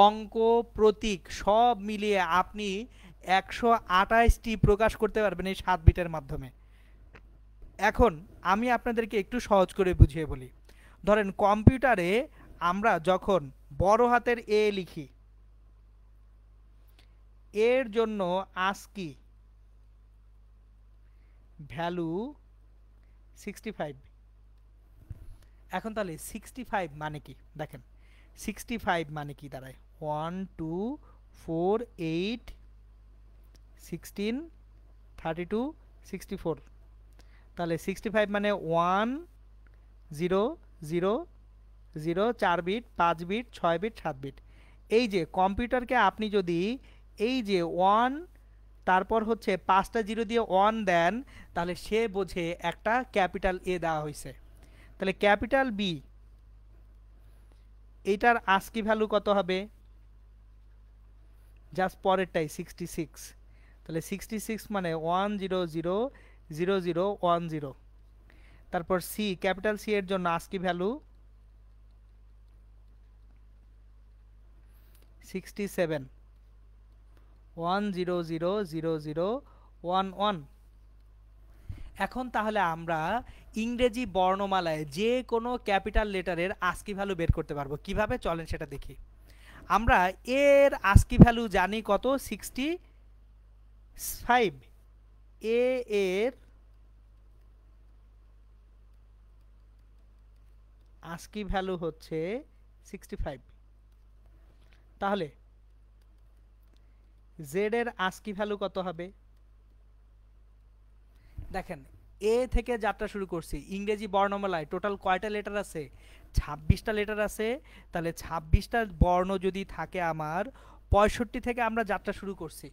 অঙ্ক, প্রতীক সব মিলিয়ে আপনি 128টি প্রকাশ করতে পারবেন এই 7 বিটের মাধ্যমে। এখন আমি আপনাদেরকে একটু সহজ করে বুঝিয়ে বলি। ধরেন কম্পিউটারে আমরা যখন বড় হাতের এ লিখি, এর জন্য ASCII ভ্যালু 65। এখন তাহলে 65 মানে কি দেখেন, 65 মানে কি দাঁড়ায়, 1 2 4 8 16 32 64। তাহলে 65 মানে 1 0 0 0 4 বিট 5 বিট 6 বিট 7 বিট। এই যে কম্পিউটারকে আপনি যদি এই যে 1 তারপর হচ্ছে 5টা জিরো দিয়ে 1 দেন, তাহলে সে বোঝে একটা ক্যাপিটাল এ দেওয়া হয়েছে। তাহলে ক্যাপিটাল বি এইটার ASCII ভ্যালু কত হবে, জাস্ট পরেরটাই 66। তাহলে 66 মানে 1 0 0 0 0 1 0। তারপর সি, ক্যাপিটাল সি এর জন্য ASCII ভ্যালু 67 1 0 0 0 0 1 1। এখন তাহলে আমরা ইংরেজি বর্ণমালায় যে কোনো ক্যাপিটাল লেটারের ASCII ভ্যালু বের করতে পারবো কিভাবে, চলেন সেটা দেখি। আমরা এর ASCII ভ্যালু জানি কত, 65। এ এর ASCII ভ্যালু হচ্ছে 65। তাহলে জেড এর ASCII ভ্যালু কত হবে, দেখেন এ থেকে যাত্রা শুরু করছি, ইংরেজি বর্ণমালায় টোটাল কয়টা লেটার আছে, 26টা লেটার আছে। তাহলে 26টা বর্ণ যদি থাকে আমার, 65 থেকে আমরা যাত্রা শুরু করছি,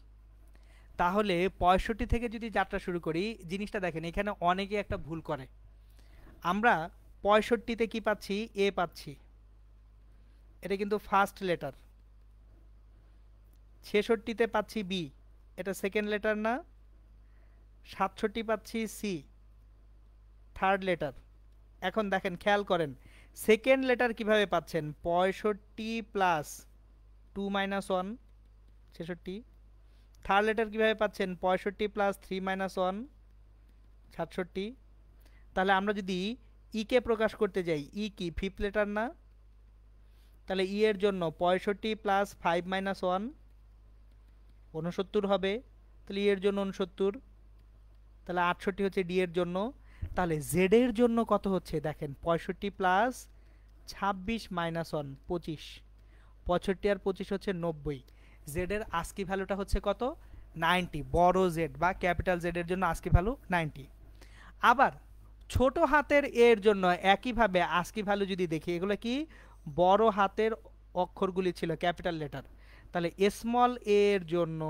তাহলে 65 থেকে যদি যাত্রা শুরু করি, জিনিসটা দেখেন এখানে অনেকে একটা ভুল করে। আমরা 65তে কি পাচ্ছি, এ পাচ্ছি, এটা কিন্তু ফার্স্ট লেটার। 66তে পাচ্ছি বি, এটা সেকেন্ড লেটার না। 67 পাচ্ছি সি, থার্ড লেটার। এখন দেখেন খেয়াল করেন সেকেন্ড লেটার কিভাবে পাচ্ছেন, 65 প্লাস 2 মাইনাস 1 66। থার্ড লেটার কিভাবে পাচ্ছেন, 65 প্লাস 3 মাইনাস 1 67। তাহলে আমরা যদি ই কে প্রকাশ করতে যাই, ই কি ফিফথ লেটার না, তাহলে ই এর জন্য 65 প্লাস 5 মাইনাস 1 69 হবে। তাহলে ই এর জন্য 69, তাহলে 68 হচ্ছে ডি এর জন্য। তাহলে জেড এর জন্য কত হচ্ছে দেখেন, 65 প্লাস 26 মাইনাস 1 25, 65 আর 25 হচ্ছে 90। জেড এর ASCII ভ্যালুটা হচ্ছে কত, 90। বড় জেড বা ক্যাপিটাল জেড এর জন্য ASCII ভ্যালু 90। আবার ছোট হাতের এর জন্য একইভাবে ASCII ভ্যালু যদি দেখি, এগুলো কি বড় হাতের অক্ষরগুলি ছিল ক্যাপিটাল লেটার, তাহলে স্মল এর জন্য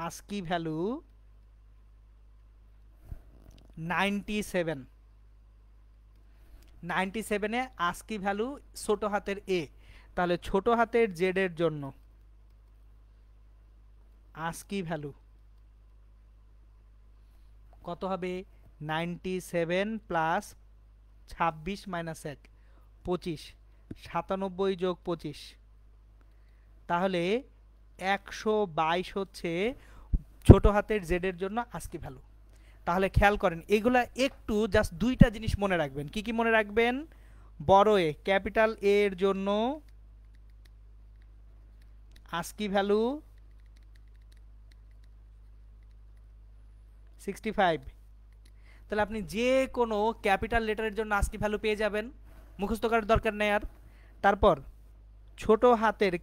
ASCII ভ্যালু 97। 97-এ ASCII ভ্যালু ছোট হাতের এ। তাহলে ছোট হাতের জেড এর জন্য ASCII ভ্যালু কত হবে, 97 প্লাস 26 মাইনাস 1 25, 97 যোগ 25, তাহলে 122 হচ্ছে ছোট হাতের জেড এর জন্য ASCII ভ্যালু। তাহলে খেয়াল করেন এগুলা একটু জাস্ট দুইটা জিনিস মনে রাখবেন। কি কি মনে রাখবেন, বড় এ ক্যাপিটাল এ এর জন্য ASCII ভ্যালু 65। তাহলে আপনি যে কোনো ক্যাপিটাল লেটারের জন্য ASCII ভ্যালু পেয়ে যাবেন, মুখস্থ করার দরকার নেই আর। তারপর ছোট হাতের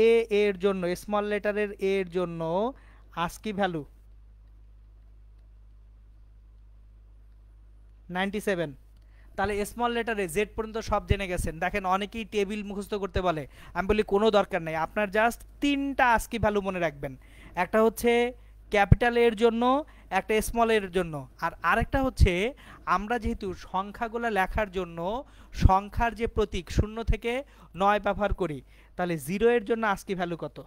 এ এর জন্য, স্মল লেটারের এ এর জন্য ASCII ভ্যালু 97। তাহলে স্মল লেটারে জেড পর্যন্ত সব জেনে গেছেন। দেখেন অনেকেই টেবিল মুখস্থ করতে বলে, আমি বলি কোনো দরকার নেই, আপনার জাস্ট 3টা ASCII ভ্যালু মনে রাখবেন। একটা হচ্ছে ক্যাপিটাল এর জন্য, একটা স্মল এর জন্য, আর আরেকটা হচ্ছে আমরা যেহেতু সংখ্যাগুলো লেখার জন্য সংখ্যার যে প্রতীক 0 থেকে 9 ব্যবহার করি, তাহলে 0 এর জন্য ASCII ভ্যালু কত,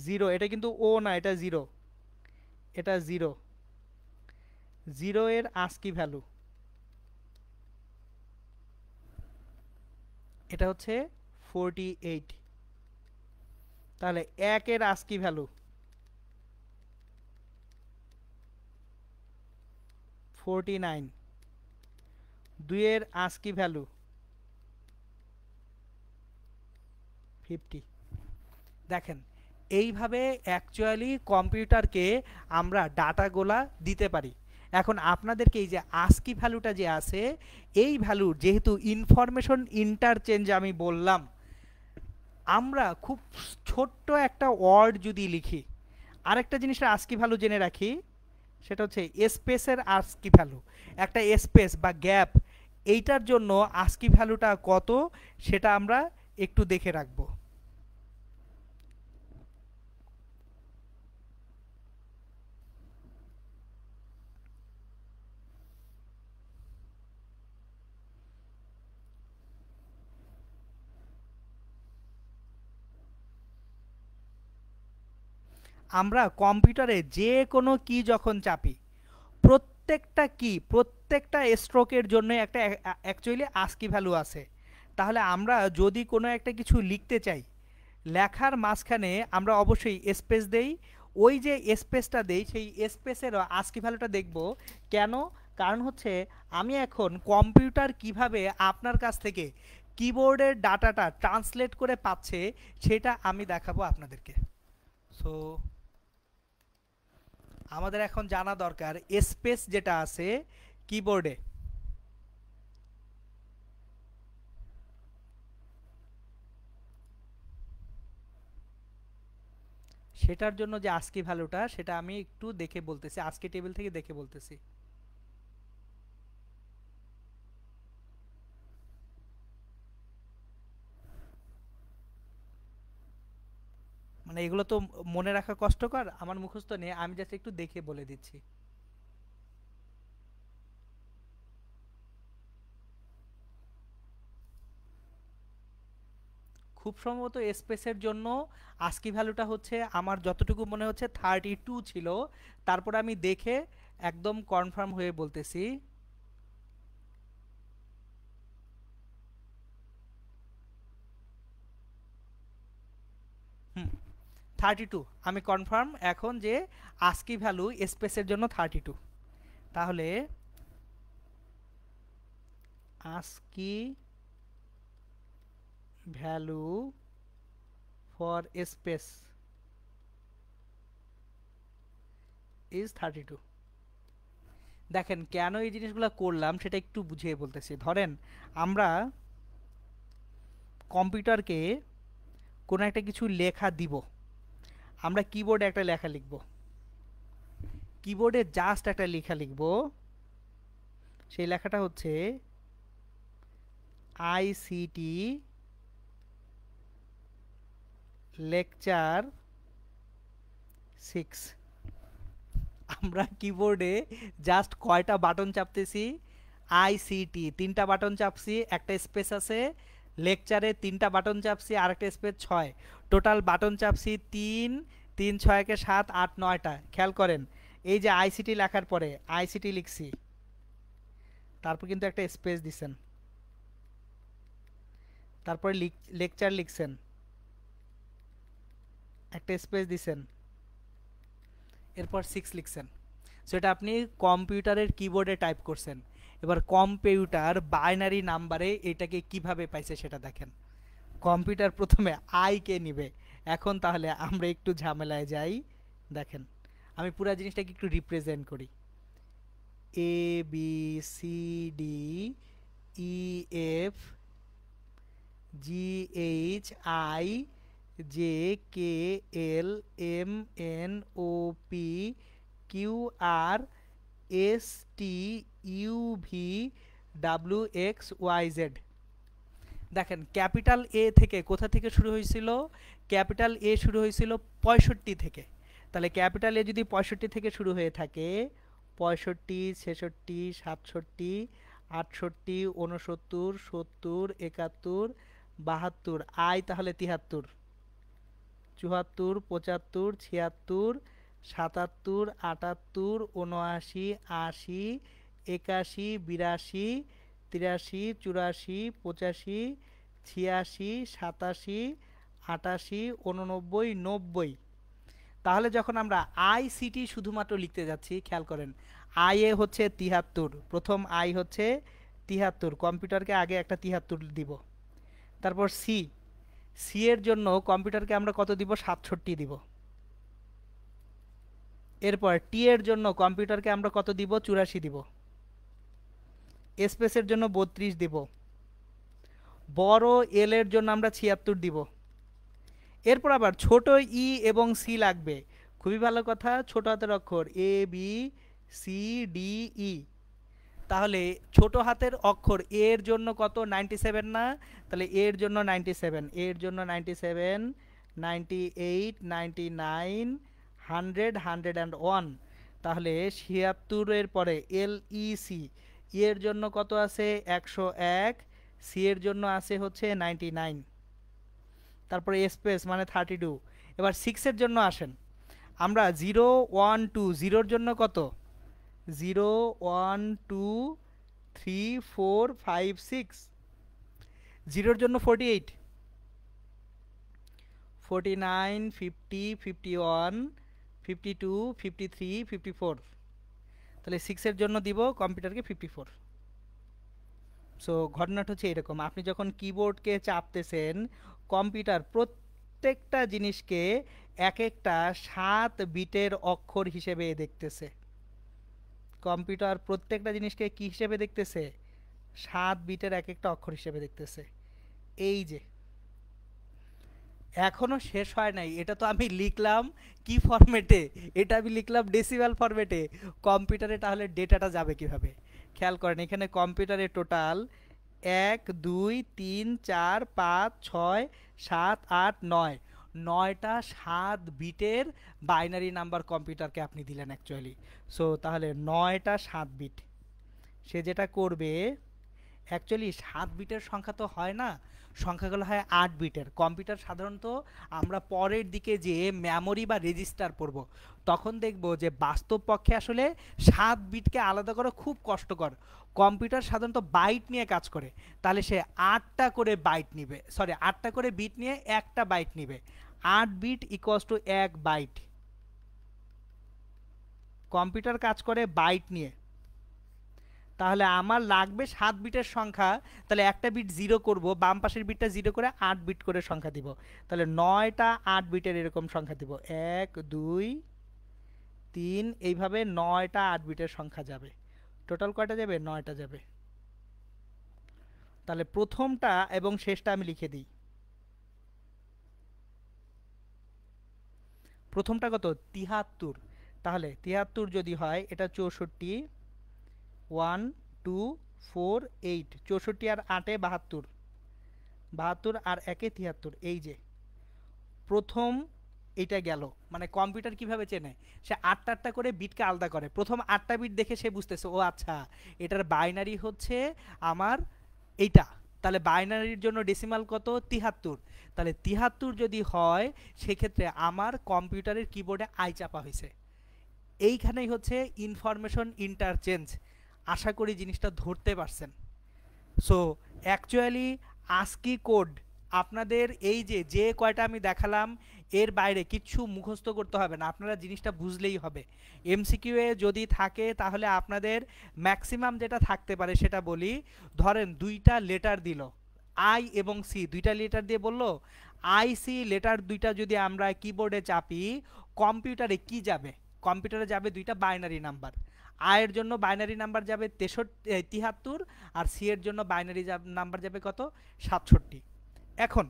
0। এটা কিন্তু ও না, এটা 0, এটা 0। 0 এর ASCII ভ্যালু এটা হচ্ছে 48। তাহলে 1 এর ASCII ভ্যালু 49, দুইয়ের আস্কি ভ্যালু 50। দেখেন এইভাবে অ্যাকচুয়ালি কম্পিউটারকে আমরা ডাটাগুলা দিতে পারি। এখন আপনাদেরকে এই যে আস্কি ভ্যালুটা যে আছে, এই ভ্যালুর যেহেতু ইনফরমেশন ইন্টারচেঞ্জ আমি বললাম, আমরা খুব ছোট্ট একটা ওয়ার্ড যদি লিখি, আরেকটা জিনিসটা আস্কি ভ্যালু জেনে রাখি, সেটা হচ্ছে স্পেসের আস্কি ভ্যালু। একটা স্পেস বা গ্যাপ, এইটার জন্য আস্কি ভ্যালুটা কত সেটা আমরা একটু দেখে রাখবো। আমরা কম্পিউটারে যে কোনো কি যখন চাপি, প্রত্যেকটা কি প্রত্যেকটা স্ট্রোকের জন্য একটা অ্যাকচুয়ালি আস্কি ভ্যালু আছে। তাহলে আমরা যদি কোনো একটা কিছু লিখতে চাই, লেখার মাঝখানে আমরা অবশ্যই স্পেস দেই। ওই যে স্পেসটা দেই, সেই স্পেসের আস্কি ভ্যালুটা দেখব। কেন? কারণ হচ্ছে আমি এখন কম্পিউটার কিভাবে আপনার কাছ থেকে কিবোর্ডের ডাটাটা ট্রান্সলেট করে পাচ্ছে সেটা আমি দেখাবো আপনাদেরকে। সো আমাদের এখন জানা দরকার স্পেস যেটা আছে কিবোর্ডে, সেটার জন্য যে আস্কি ভ্যালুটা সেটা আমি একটু দেখে বলতেছি, আস্কি টেবিল থেকে দেখে বলতেছি। মানে এগুলো তো মনে রাখা কষ্টকর, আমার মুখস্থ নেই, আমি জাস্ট একটু দেখে বলে দিচ্ছি। খুব সম্ভবত স্পেসের জন্য আস্কি ভ্যালুটা হচ্ছে, আমার যতটুকু মনে হচ্ছে 32 ছিল। তারপর আমি দেখে একদম কনফার্ম হয়ে বলতেছি। হুম, 32 আমি কনফার্ম এখন যে আস্কি ভ্যালু স্পেসের জন্য 32। তাহলে ASCII value for space is 32। দেখেন কেন এই জিনিসগুলো করলাম সেটা একটু বুঝিয়ে বলতেছি। ধরেন আমরা কম্পিউটারকে কোনো একটা কিছু লেখা দিব, আমরা কিবোর্ডে একটা লেখা লিখব, কিবোর্ডে জাস্ট একটা লেখা লিখব। সেই লেখাটা হচ্ছে আইসিটি লেকচার 6। আমরা কিবোর্ডে জাস্ট কয়টা বাটন চাপতেছি? আইসিটি তিনটা বাটন চাপছি, একটা স্পেস আছে। লেকচারে তিনটা বাটন চাপছি, আরেকটা স্পেস 6। টোটাল বাটন চাপছি 3, 3 6 কে 7 8 9টা। খেয়াল করেন এই যে আইসিটি লেখার পরে আইসিটি লিখছি, তারপর কিন্তু একটা স্পেস দিছেন, তারপরে লেকচার লিখছেন, একটা স্পেস দিছেন, এরপর 6 লিখছেন। সো এটা আপনি কম্পিউটারের কিবোর্ডে টাইপ করছেন। এবার কম্পিউটার বাইনারি নাম্বারে এটাকে কিভাবে পাইছে সেটা দেখেন। কম্পিউটার প্রথমে আই কে নিবে। এখন তাহলে আমরা একটু ঝামেলায় যাই। দেখেন আমি পুরো জিনিসটাকে একটু রিপ্রেজেন্ট করি। A B C D E F G H I J K L M N O P Q R S T U V W X Y Z. দেখেন ক্যাপিটাল এ থেকে কোথা থেকে শুরু হয়েছিল? ক্যাপিটাল এ শুরু হয়েছিল 65 থেকে। তাহলে ক্যাপিটাল এ যদি 65 থেকে শুরু হয়ে থাকে, 65 ছেষট্টি 67 68 69 70 71 72, আই তাহলে 73 74 75 76 77 78 79 80 81 82 83 84 85 86 87 88 89 90। তাহলে যখন আমরা আইসিটি শুধুমাত্র লিখতে যাচ্ছি, খেয়াল করেন আই এ হচ্ছে 73, প্রথম আই হচ্ছে 73, কম্পিউটারকে আগে একটা 73 দিব। তারপর সি, সি এর জন্য কম্পিউটারকে আমরা কত দিব, 67 দিব। এরপর টি এর জন্য কম্পিউটারকে আমরা কত দিব, 84 দিব। স্পেসের জন্য 32 দিব। বড় এল এর জন্য আমরা 76 দিব। এরপর আবার ছোট ই এবং সি লাগবে, খুবই ভালো কথা, ছোট হাতের অক্ষর এ বি সি ডি ই। তাহলে ছোট হাতের অক্ষর এর জন্য কত, 97 না? তাহলে এর জন্য 97, এর জন্য 97, 98, 99, 100, 101। তাহলে 76 এর পরে এল ই সি, এর জন্য কত আছে, 101, সি এর জন্য আছে হচ্ছে 99, তারপরে স্পেস মানে 32। এবার 6 এর জন্য আসেন, আমরা 0 1 2, 0 এর জন্য কত, 0 1 2 3 4 5 6, 0 এর জন্য 48, 49 50 51 52 53 54। তাহলে 6 এর জন্য দিব কম্পিউটারকে 54। সো ঘটনাটা হচ্ছে এরকম, আপনি যখন কিবোর্ডকে চাপতেছেন কম্পিউটার প্রত্যেকটা জিনিসকে এক একটা 7 বিটের অক্ষর হিসেবে দেখতেছে। কম্পিউটার প্রত্যেকটা জিনিসকে কি হিসেবে দেখতেছে, 7 বিটের এক একটা অক্ষর হিসেবে দেখতেছে। এই যে এখনো শেষ হয় নাই, এটা তো আমি লিখলাম কি ফরম্যাটে, এটা আমি লিখলাম ডেসিমাল ফরম্যাটে, কম্পিউটারে তাহলে ডেটাটা যাবে কিভাবে? খেয়াল করেন এখানে কম্পিউটারে টোটাল 1 2 3 4 5 6 7 8 9, 9টা 7 বিটের বাইনারি নাম্বার কম্পিউটারকে আপনি দিলেন অ্যাকচুয়ালি। সো তাহলে 9টা 7 বিট, সে যেটা করবে অ্যাকচুয়ালি 7 বিটের সংখ্যা তো হয় না, সংখ্যাগুলো হয় 8 বিটের। কম্পিউটার সাধারণত আমরা পরের দিকে যে মেমোরি বা রেজিস্টার পড়ব তখন দেখব যে বাস্তব পক্ষে আসলে 7 বিটকে আলাদা করা খুব কষ্টকর। কম্পিউটার সাধারণত বাইট নিয়ে কাজ করে, তাহলে সে 8টা করে বাইট নিবে, সরি 8টা করে বিট নিয়ে একটা বাইট নিবে। 8 bit equals to 1 byte. Computer কাজ করে বাইট নিয়ে, তাহলে আমার লাগবে 7 বিটের সংখ্যা, তাহলে একটা বিট 0 করব, বাম পাশের বিটটা 0 করে 8 বিট করে সংখ্যা দিব। তাহলে 9টা 8 বিটের এরকম সংখ্যা দিব, 1 2 3, এইভাবে 9টা 8 বিটের সংখ্যা যাবে। টোটাল কয়টা যাবে, 9টা যাবে। তাহলে প্রথমটা এবং শেষটা আমি লিখে দিই। প্রথমটা কত, 73, তাহলে 73 যদি হয় এটা 64, 1 2 4 8, 64 আর 8 72, 72 আর 1 73। এই যে প্রথম এটা গেল, মানে কম্পিউটার কিভাবে চেনে, সে 8টা 8টা করে বিটকে আলাদা করে। প্রথম 8টা বিট দেখে সে বুঝতেছে ও আচ্ছা এটার বাইনারি হচ্ছে আমার এইটা, তাহলে বাইনারির জন্য ডেসিমাল কত, 73। তাহলে 73 যদি হয় সেক্ষেত্রে আমার কম্পিউটারের কিবোর্ডে আই চাপা হয়েছে। এইখানেই হচ্ছে ইনফরমেশন ইন্টারচেঞ্জ। আশা করি জিনিসটা ধরতে পারছেন। সো অ্যাকচুয়ালি আস্কি কোড আপনাদের এই যে যে কয়টা আমি দেখালাম এর বাইরে কিচ্ছু মুখস্থ করতে হবে না, আপনারা জিনিসটা বুঝলেই হবে। এমসিকিউ এ যদি থাকে তাহলে আপনাদের ম্যাক্সিমাম যেটা থাকতে পারে সেটা বলি, ধরেন দুইটা লেটার দিল আই এবং সি, দুইটা লেটার দিয়ে বলল আই সি লেটার দুইটা যদি আমরা কিবোর্ডে চাপি কম্পিউটারে কি যাবে, কম্পিউটারে যাবে দুইটা বাইনারি নাম্বার। আই এর জন্য বাইনারি নাম্বার যাবে 73 আর সি এর জন্য বাইনারি নাম্বার যাবে কত, 67। এখন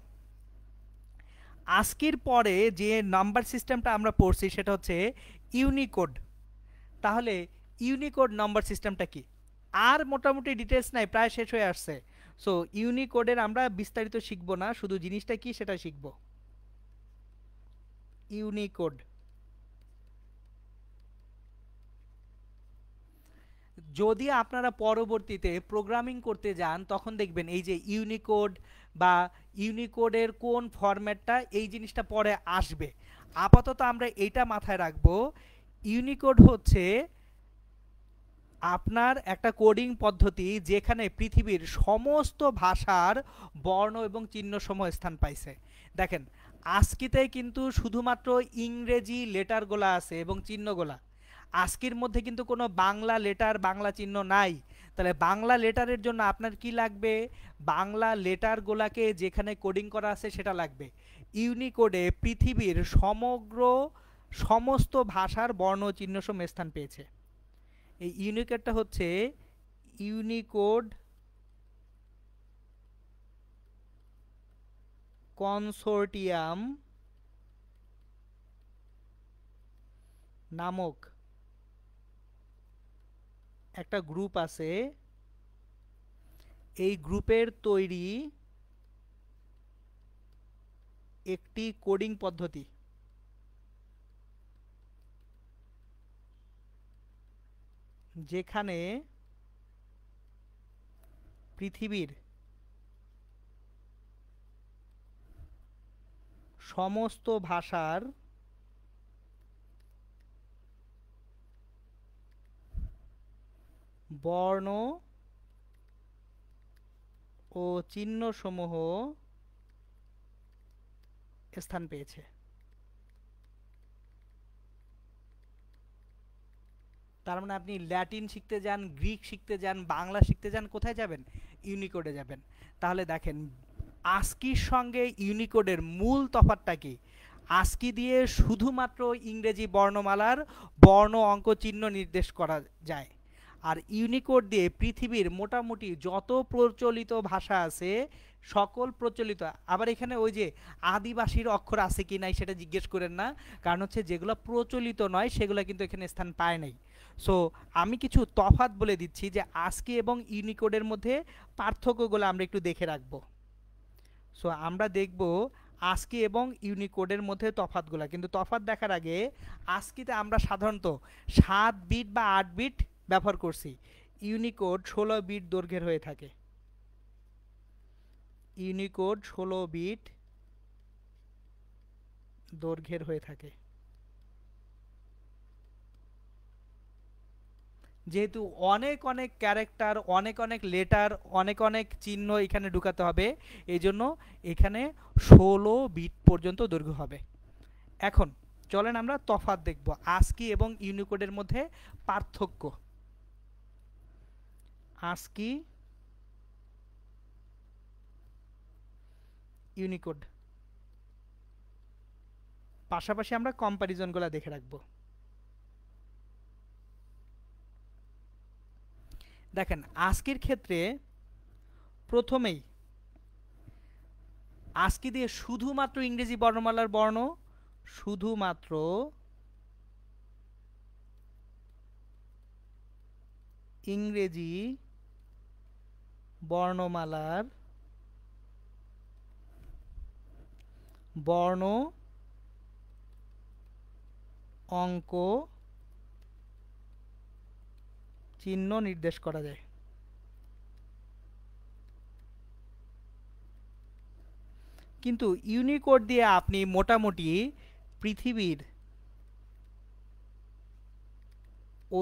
আজকের পরে যে নাম্বার সিস্টেমটা আমরা পড়ছি সেটা হচ্ছে ইউনিকোড। তাহলে ইউনিকোড নাম্বার সিস্টেমটা কি, আর মোটামুটি ডিটেলস নাই, প্রায় শেষ হয়ে আসছে। সো ইউনিকোডের আমরা বিস্তারিত শিখবো না, শুধু জিনিসটা কি সেটা শিখব। ইউনিকোড যদি আপনারা পরবর্তীতে প্রোগ্রামিং করতে যান তখন দেখবেন এই যে ইউনিকোড বা ইউনিকোডের কোন ফরম্যাটটা এই জিনিসটা পরে আসবে। আপাতত আমরা এইটা মাথায় রাখবো, ইউনিকোড হচ্ছে আপনার একটা কোডিং পদ্ধতি যেখানে পৃথিবীর সমস্ত ভাষার বর্ণ এবং চিহ্ন সমূহ স্থান পাইছে। দেখেন আস্কিতে কিন্তু শুধুমাত্র ইংরেজি লেটারগুলা আছে এবং চিহ্নগুলা। আস্কির মধ্যে কিন্তু কোনো বাংলা লেটার বাংলা চিহ্ন নাই। তাহলে বাংলা লেটারের জন্য আপনার কি লাগবে? বাংলা লেটারগুলাকে যেখানে কোডিং করা আছে সেটা লাগবে। ইউনিকোডে পৃথিবীর সমস্ত ভাষার বর্ণ চিহ্ন সমূহ স্থান পেয়েছে। এই ইউনিকোডটা হচ্ছে ইউনিকোড কনসোর্টিয়াম নামক একটা গ্রুপ আছে। এই গ্রুপের তৈরি একটি কোডিং পদ্ধতি, যেখানে পৃথিবীর সমস্ত ভাষার বর্ণ ও চিহ্নসমূহ স্থান পেয়েছে। তার মানে আপনি ল্যাটিন শিখতে যান, গ্রিক শিখতে যান, বাংলা শিখতে যান, কোথায় যাবেন? ইউনিকোডে যাবেন। তাহলে দেখেন আস্কির সঙ্গে ইউনিকোডের মূল তফাৎটা কি? আস্কি দিয়ে শুধুমাত্র ইংরেজি বর্ণমালার বর্ণ অঙ্ক চিহ্ন নির্দেশ করা যায়, আর ইউনিকোড দিয়ে পৃথিবীর মোটামুটি যত প্রচলিত ভাষা আছে সকল প্রচলিত। আবার এখানে ওই যে আদিবাসীর অক্ষর আছে কি নাই সেটা জিজ্ঞেস করেন না, কারণ হচ্ছে যেগুলো প্রচলিত নয় সেগুলো কিন্তু এখানে স্থান পায় নাই। সো আমি কিছু তফাৎ বলে দিচ্ছি যে আস্কি এবং ইউনিকোডের মধ্যে পার্থক্যগুলো আমরা একটু দেখে রাখবো। সো আমরা দেখব আস্কি এবং ইউনিকোডের মধ্যে তফাৎগুলো, কিন্তু তফাৎ দেখার আগে আস্কিতে আমরা সাধারণত 7 বিট বা 8 বিট ব্যবহার করছি। ইউনিকোড 16 বিট দৈর্ঘ্যের হয়ে থাকে। ইউনিকোড 16 বিট দৈর্ঘ্যের হয়ে থাকে। যেহেতু অনেক অনেক ক্যারেক্টার, অনেক অনেক লেটার, অনেক অনেক চিহ্ন এখানে ঢুকাতে হবে, এই জন্য এখানে 16 বিট পর্যন্ত দৈর্ঘ্য হবে। এখন চলেন আমরা তফাৎ দেখব, আস্কি এবং ইউনিকোডের মধ্যে পার্থক্য। আস্কি ইউনিকোড পাশাপাশি আমরা কম্প্যারিজনগুলো দেখে রাখব। দেখেন আস্কির ক্ষেত্রে প্রথমেই আস্কি দিয়ে শুধুমাত্র ইংরেজি বর্ণমালার বর্ণ, শুধুমাত্র ইংরেজি বর্ণমালার বর্ণ অঙ্ক চিহ্ন নির্দেশ করা যায়। কিন্তু ইউনিকোড দিয়ে আপনি মোটামুটি পৃথিবীর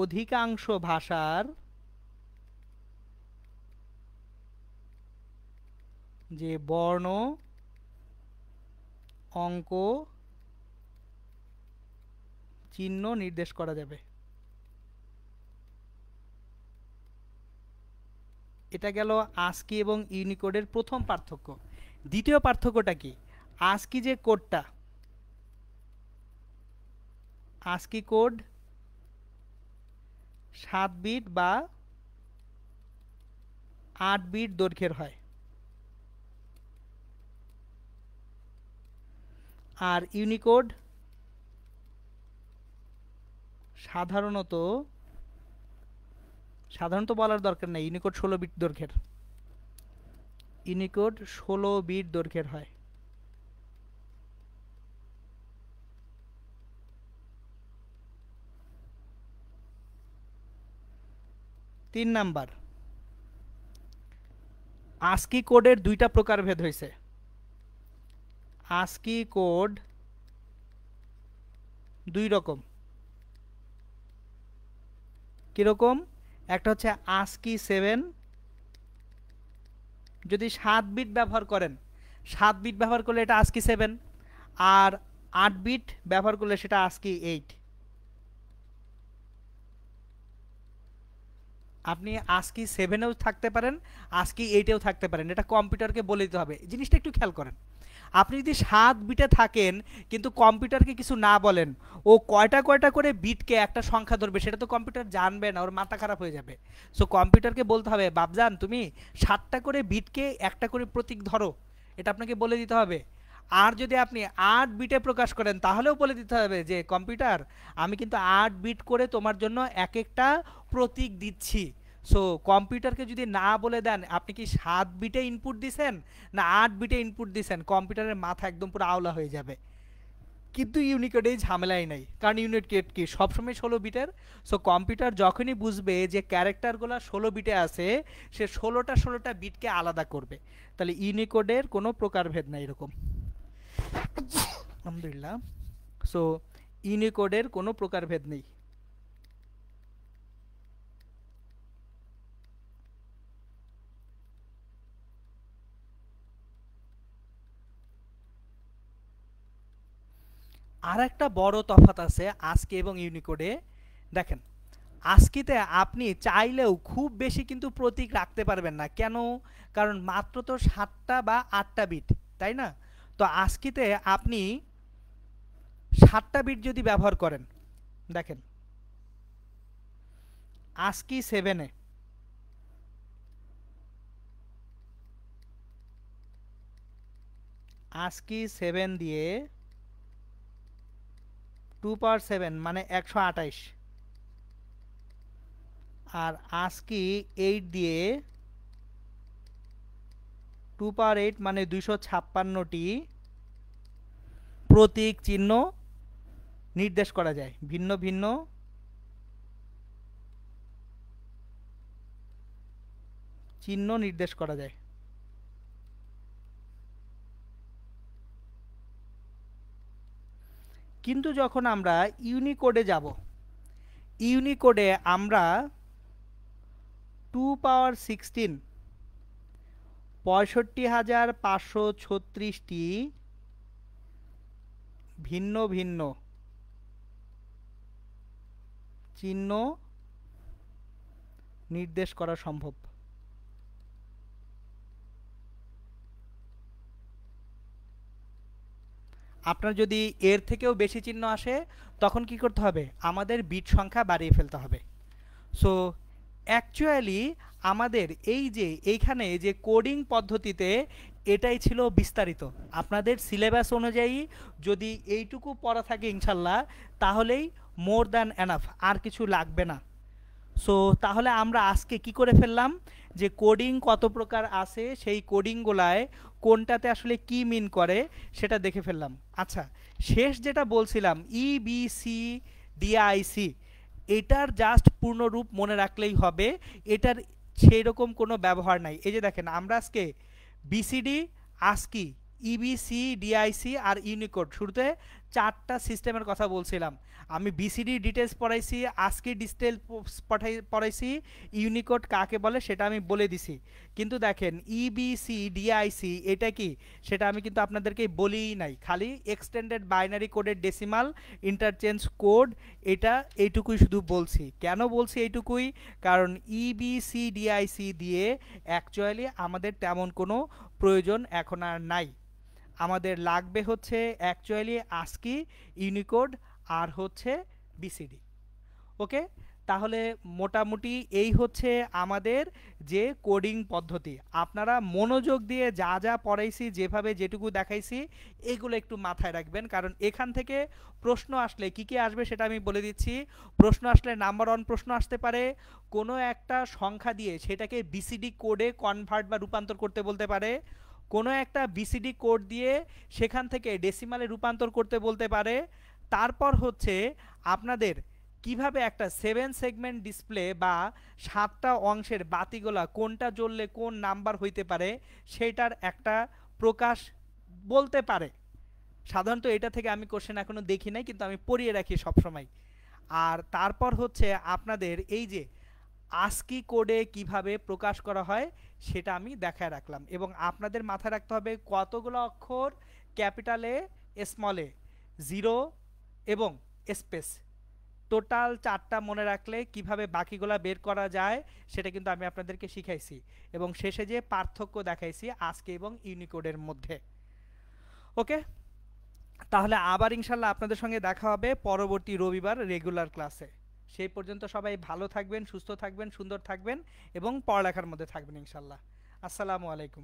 অধিকাংশ ভাষার যে বর্ণ অঙ্ক চিহ্ন নির্দেশ করা যাবে। এটা গেল আস্কি এবং ইউনিকোডের প্রথম পার্থক্য। দ্বিতীয় পার্থক্যটা কি? আস্কি যে কোডটা, আস্কি কোড 7 বিট বা 8 বিট দৈর্ঘ্যের হয়, আর ইউনিকোড সাধারণত বলার দরকার নেই, ইউনিকোড 16 বিট দৈর্ঘ্যের। ইউনিকোড 16 বিট দৈর্ঘ্যের হয়। তিন নাম্বার, আস্কি কোডের দুইটা প্রকারভেদ হয়েছে। আস্কি কোড দুই রকম। কিরকম? একটা হচ্ছে আস্কি 7, যদি 7 বিট ব্যবহার করেন, 7 বিট ব্যবহার করলে এটা আস্কি 7। আর 8 বিট ব্যবহার করলে সেটা ASCII 8। আপনি ASCII 7-এও থাকতে পারেন, ASCII 8-এও থাকতে পারেন, এটা কম্পিউটারকে বলে দিতে হবে। জিনিসটা একটু খেয়াল করেন, আপনি যদি 7 বিটে থাকেন কিন্তু কম্পিউটারকে কিছু না বলেন, ও কয়টা কয়টা করে বিটকে একটা সংখ্যা ধরবে সেটা তো কম্পিউটার জানবে না, ওর মাথা খারাপ হয়ে যাবে। সো কম্পিউটারকে বলতে হবে, বাবজান তুমি 7টা করে বিটকে একটা করে প্রতীক ধরো, এটা আপনাকে বলে দিতে হবে। আর যদি আপনি 8 বিটে প্রকাশ করেন তাহলেও বলে দিতে হবে যে কম্পিউটার আমি কিন্তু 8 বিট করে তোমার জন্য এক একটা প্রতীক দিচ্ছি। সো কম্পিউটারকে যদি না বলে দেন আপনি কি 7 বিটে ইনপুট দিছেন না 8 বিটে ইনপুট দিছেন, কম্পিউটারের মাথা একদম পুরো আওলা হয়ে যাবে। কিন্তু ইউনিকোডে এই ঝামেলাই নাই, কারণ ইউনিকোড কি সবসময় 16 বিটের। সো কম্পিউটার যখনই বুঝবে যে ক্যারেক্টারগুলো 16 বিটে আছে, সে 16টা বিটকে আলাদা করবে। তাহলে ইউনিকোডের কোনো প্রকারভেদ নাই এরকম, আলহামদুলিল্লাহ। সো ইউনিকোডের কোনো প্রকারভেদ নেই। আর একটা বড় তফাৎ আছে আস্কি এবং ইউনিকোডে। দেখেন, আস্কিতে আপনি চাইলেও খুব বেশি কিন্তু প্রতীক রাখতে পারবেন না। কেন? কারণ মাত্র তো 7টা বা 8টা বিট, তাই না? তো আস্কিতে আপনি 7টা বিট যদি ব্যবহার করেন, দেখেন আস্কি 7-এ ASCII 7 দিয়ে 2 পাওয়ার 7 মানে 128, আর ASCII 8 দিয়ে 2 পাওয়ার 8 মানে 256টি প্রতীক চিহ্ন নির্দেশ করা যায়, ভিন্ন ভিন্ন চিহ্ন নির্দেশ করা যায়। কিন্তু যখন আমরা ইউনিকোডে যাব, ইউনিকোডে আমরা 2 পাওয়ার 16 65,536টি ভিন্ন ভিন্ন চিহ্ন নির্দেশ করা সম্ভব। আপনার যদি এর থেকেও বেশি চিহ্ন আসে তখন কি করতে হবে? আমাদের বিট সংখ্যা বাড়িয়ে ফেলতে হবে। সো অ্যাকচুয়ালি আমাদের এই যে এইখানে যে কোডিং পদ্ধতিতে এটাই ছিল বিস্তারিত। আপনাদের সিলেবাস অনুযায়ী যদি এইটুকু পড়া থাকে ইনশাল্লাহ তাহলেই মোর দ্যান এনাফ, আর কিছু লাগবে না। সো তাহলে আমরা আজকে কি করে ফেললাম যে কোডিং কত প্রকার আছে, সেই কোডিংগুলায় কোনটাতে আসলে কি মিন করে সেটা দেখে ফেললাম। আচ্ছা, শেষ যেটা বলছিলাম ইবিসি ডিআইসি, এটার জাস্ট পূর্ণরূপ মনে রাখলেই হবে, এটার সেই রকম কোনো ব্যবহার নাই। এই যে দেখেন আমরা আজকে বিসিডি, আস্কি, ইবিসি ডিআইসি আর ইউনিকোড, শুরুতে 4টা সিস্টেমের কথা বলছিলাম। আমি বিসিডি ডিটেলস পড়াইছি, আস্কি ডিটেল পড়াইছি, ইউনিকোড কাকে বলে সেটা আমি বলে দিছি। কিন্তু দেখেন ইবিসি ডিআইসি এটা কি সেটা আমি কিন্তু আপনাদেরকে বলিই নাই, খালি এক্সটেন্ডেড বাইনারি কোডের ডেসিমাল ইন্টারচেঞ্জ কোড, এটা এইটুকুই শুধু বলছি। কেন বলছি এইটুকুই? কারণ ইবিসি ডিআইসি দিয়ে অ্যাকচুয়ালি আমাদের তেমন কোনো প্রয়োজন এখন আর নাই। আমাদের লাগবে হচ্ছে অ্যাকচুয়ালি আস্কি, ইউনিকোড আর হচ্ছে বিসিডি। ওকে, তাহলে মোটামুটি এই হচ্ছে আমাদের যে কোডিং পদ্ধতি। আপনারা মনোযোগ দিয়ে যা যা পড়াইছি, যেভাবে যেটুকু দেখাইছি, এগুলো একটু মাথায় রাখবেন, কারণ এখান থেকে প্রশ্ন আসলে কি কি আসবে সেটা আমি বলে দিচ্ছি। প্রশ্ন আসলে নাম্বার 1 প্রশ্ন আসতে পারে কোনো একটা সংখ্যা দিয়ে সেটাকে বিসিডি কোডে কনভার্ট বা রূপান্তর করতে বলতে পারে, কোনো একটা বিসিডি কোড দিয়ে সেখান থেকে ডেসিমালে রূপান্তর করতে বলতে পারে। তারপর হচ্ছে আপনাদের কিভাবে একটা 7 সেগমেন্ট ডিসপ্লে বা 7টা অংশের বাতিগুলা কোনটা জ্বললে কোন নাম্বার হইতে পারে সেটার একটা প্রকাশ বলতে পারে। সাধারণত এটা থেকে আমি কোশ্চেন এখনো দেখি নাই, কিন্তু আমি পড়িয়ে রাখি সবসময়। আর তারপর হচ্ছে আপনাদের এই যে আস্কি কোডে কিভাবে প্রকাশ করা হয় সেটা আমি দেখায় রাখলাম, এবং আপনাদের মাথায় রাখতে হবে কতগুলো অক্ষর ক্যাপিটালে স্মলে, জিরো এবং স্পেস, টোটাল 4টা মনে রাখলে কিভাবে বাকিগুলা বের করা যায় সেটা কিন্তু আমি আপনাদেরকে শিখাইছি, এবং শেষে যে পার্থক্য দেখাইছি আজকে এবং ইউনিকোডের মধ্যে। ওকে, তাহলে আবার ইনশাল্লাহ আপনাদের সঙ্গে দেখা হবে পরবর্তী রবিবার রেগুলার ক্লাসে। সেই পর্যন্ত সবাই ভালো থাকবেন, সুস্থ থাকবেন, সুন্দর থাকবেন এবং পড়ালেখার মধ্যে থাকবেন ইনশাল্লাহ। আসসালামু আলাইকুম।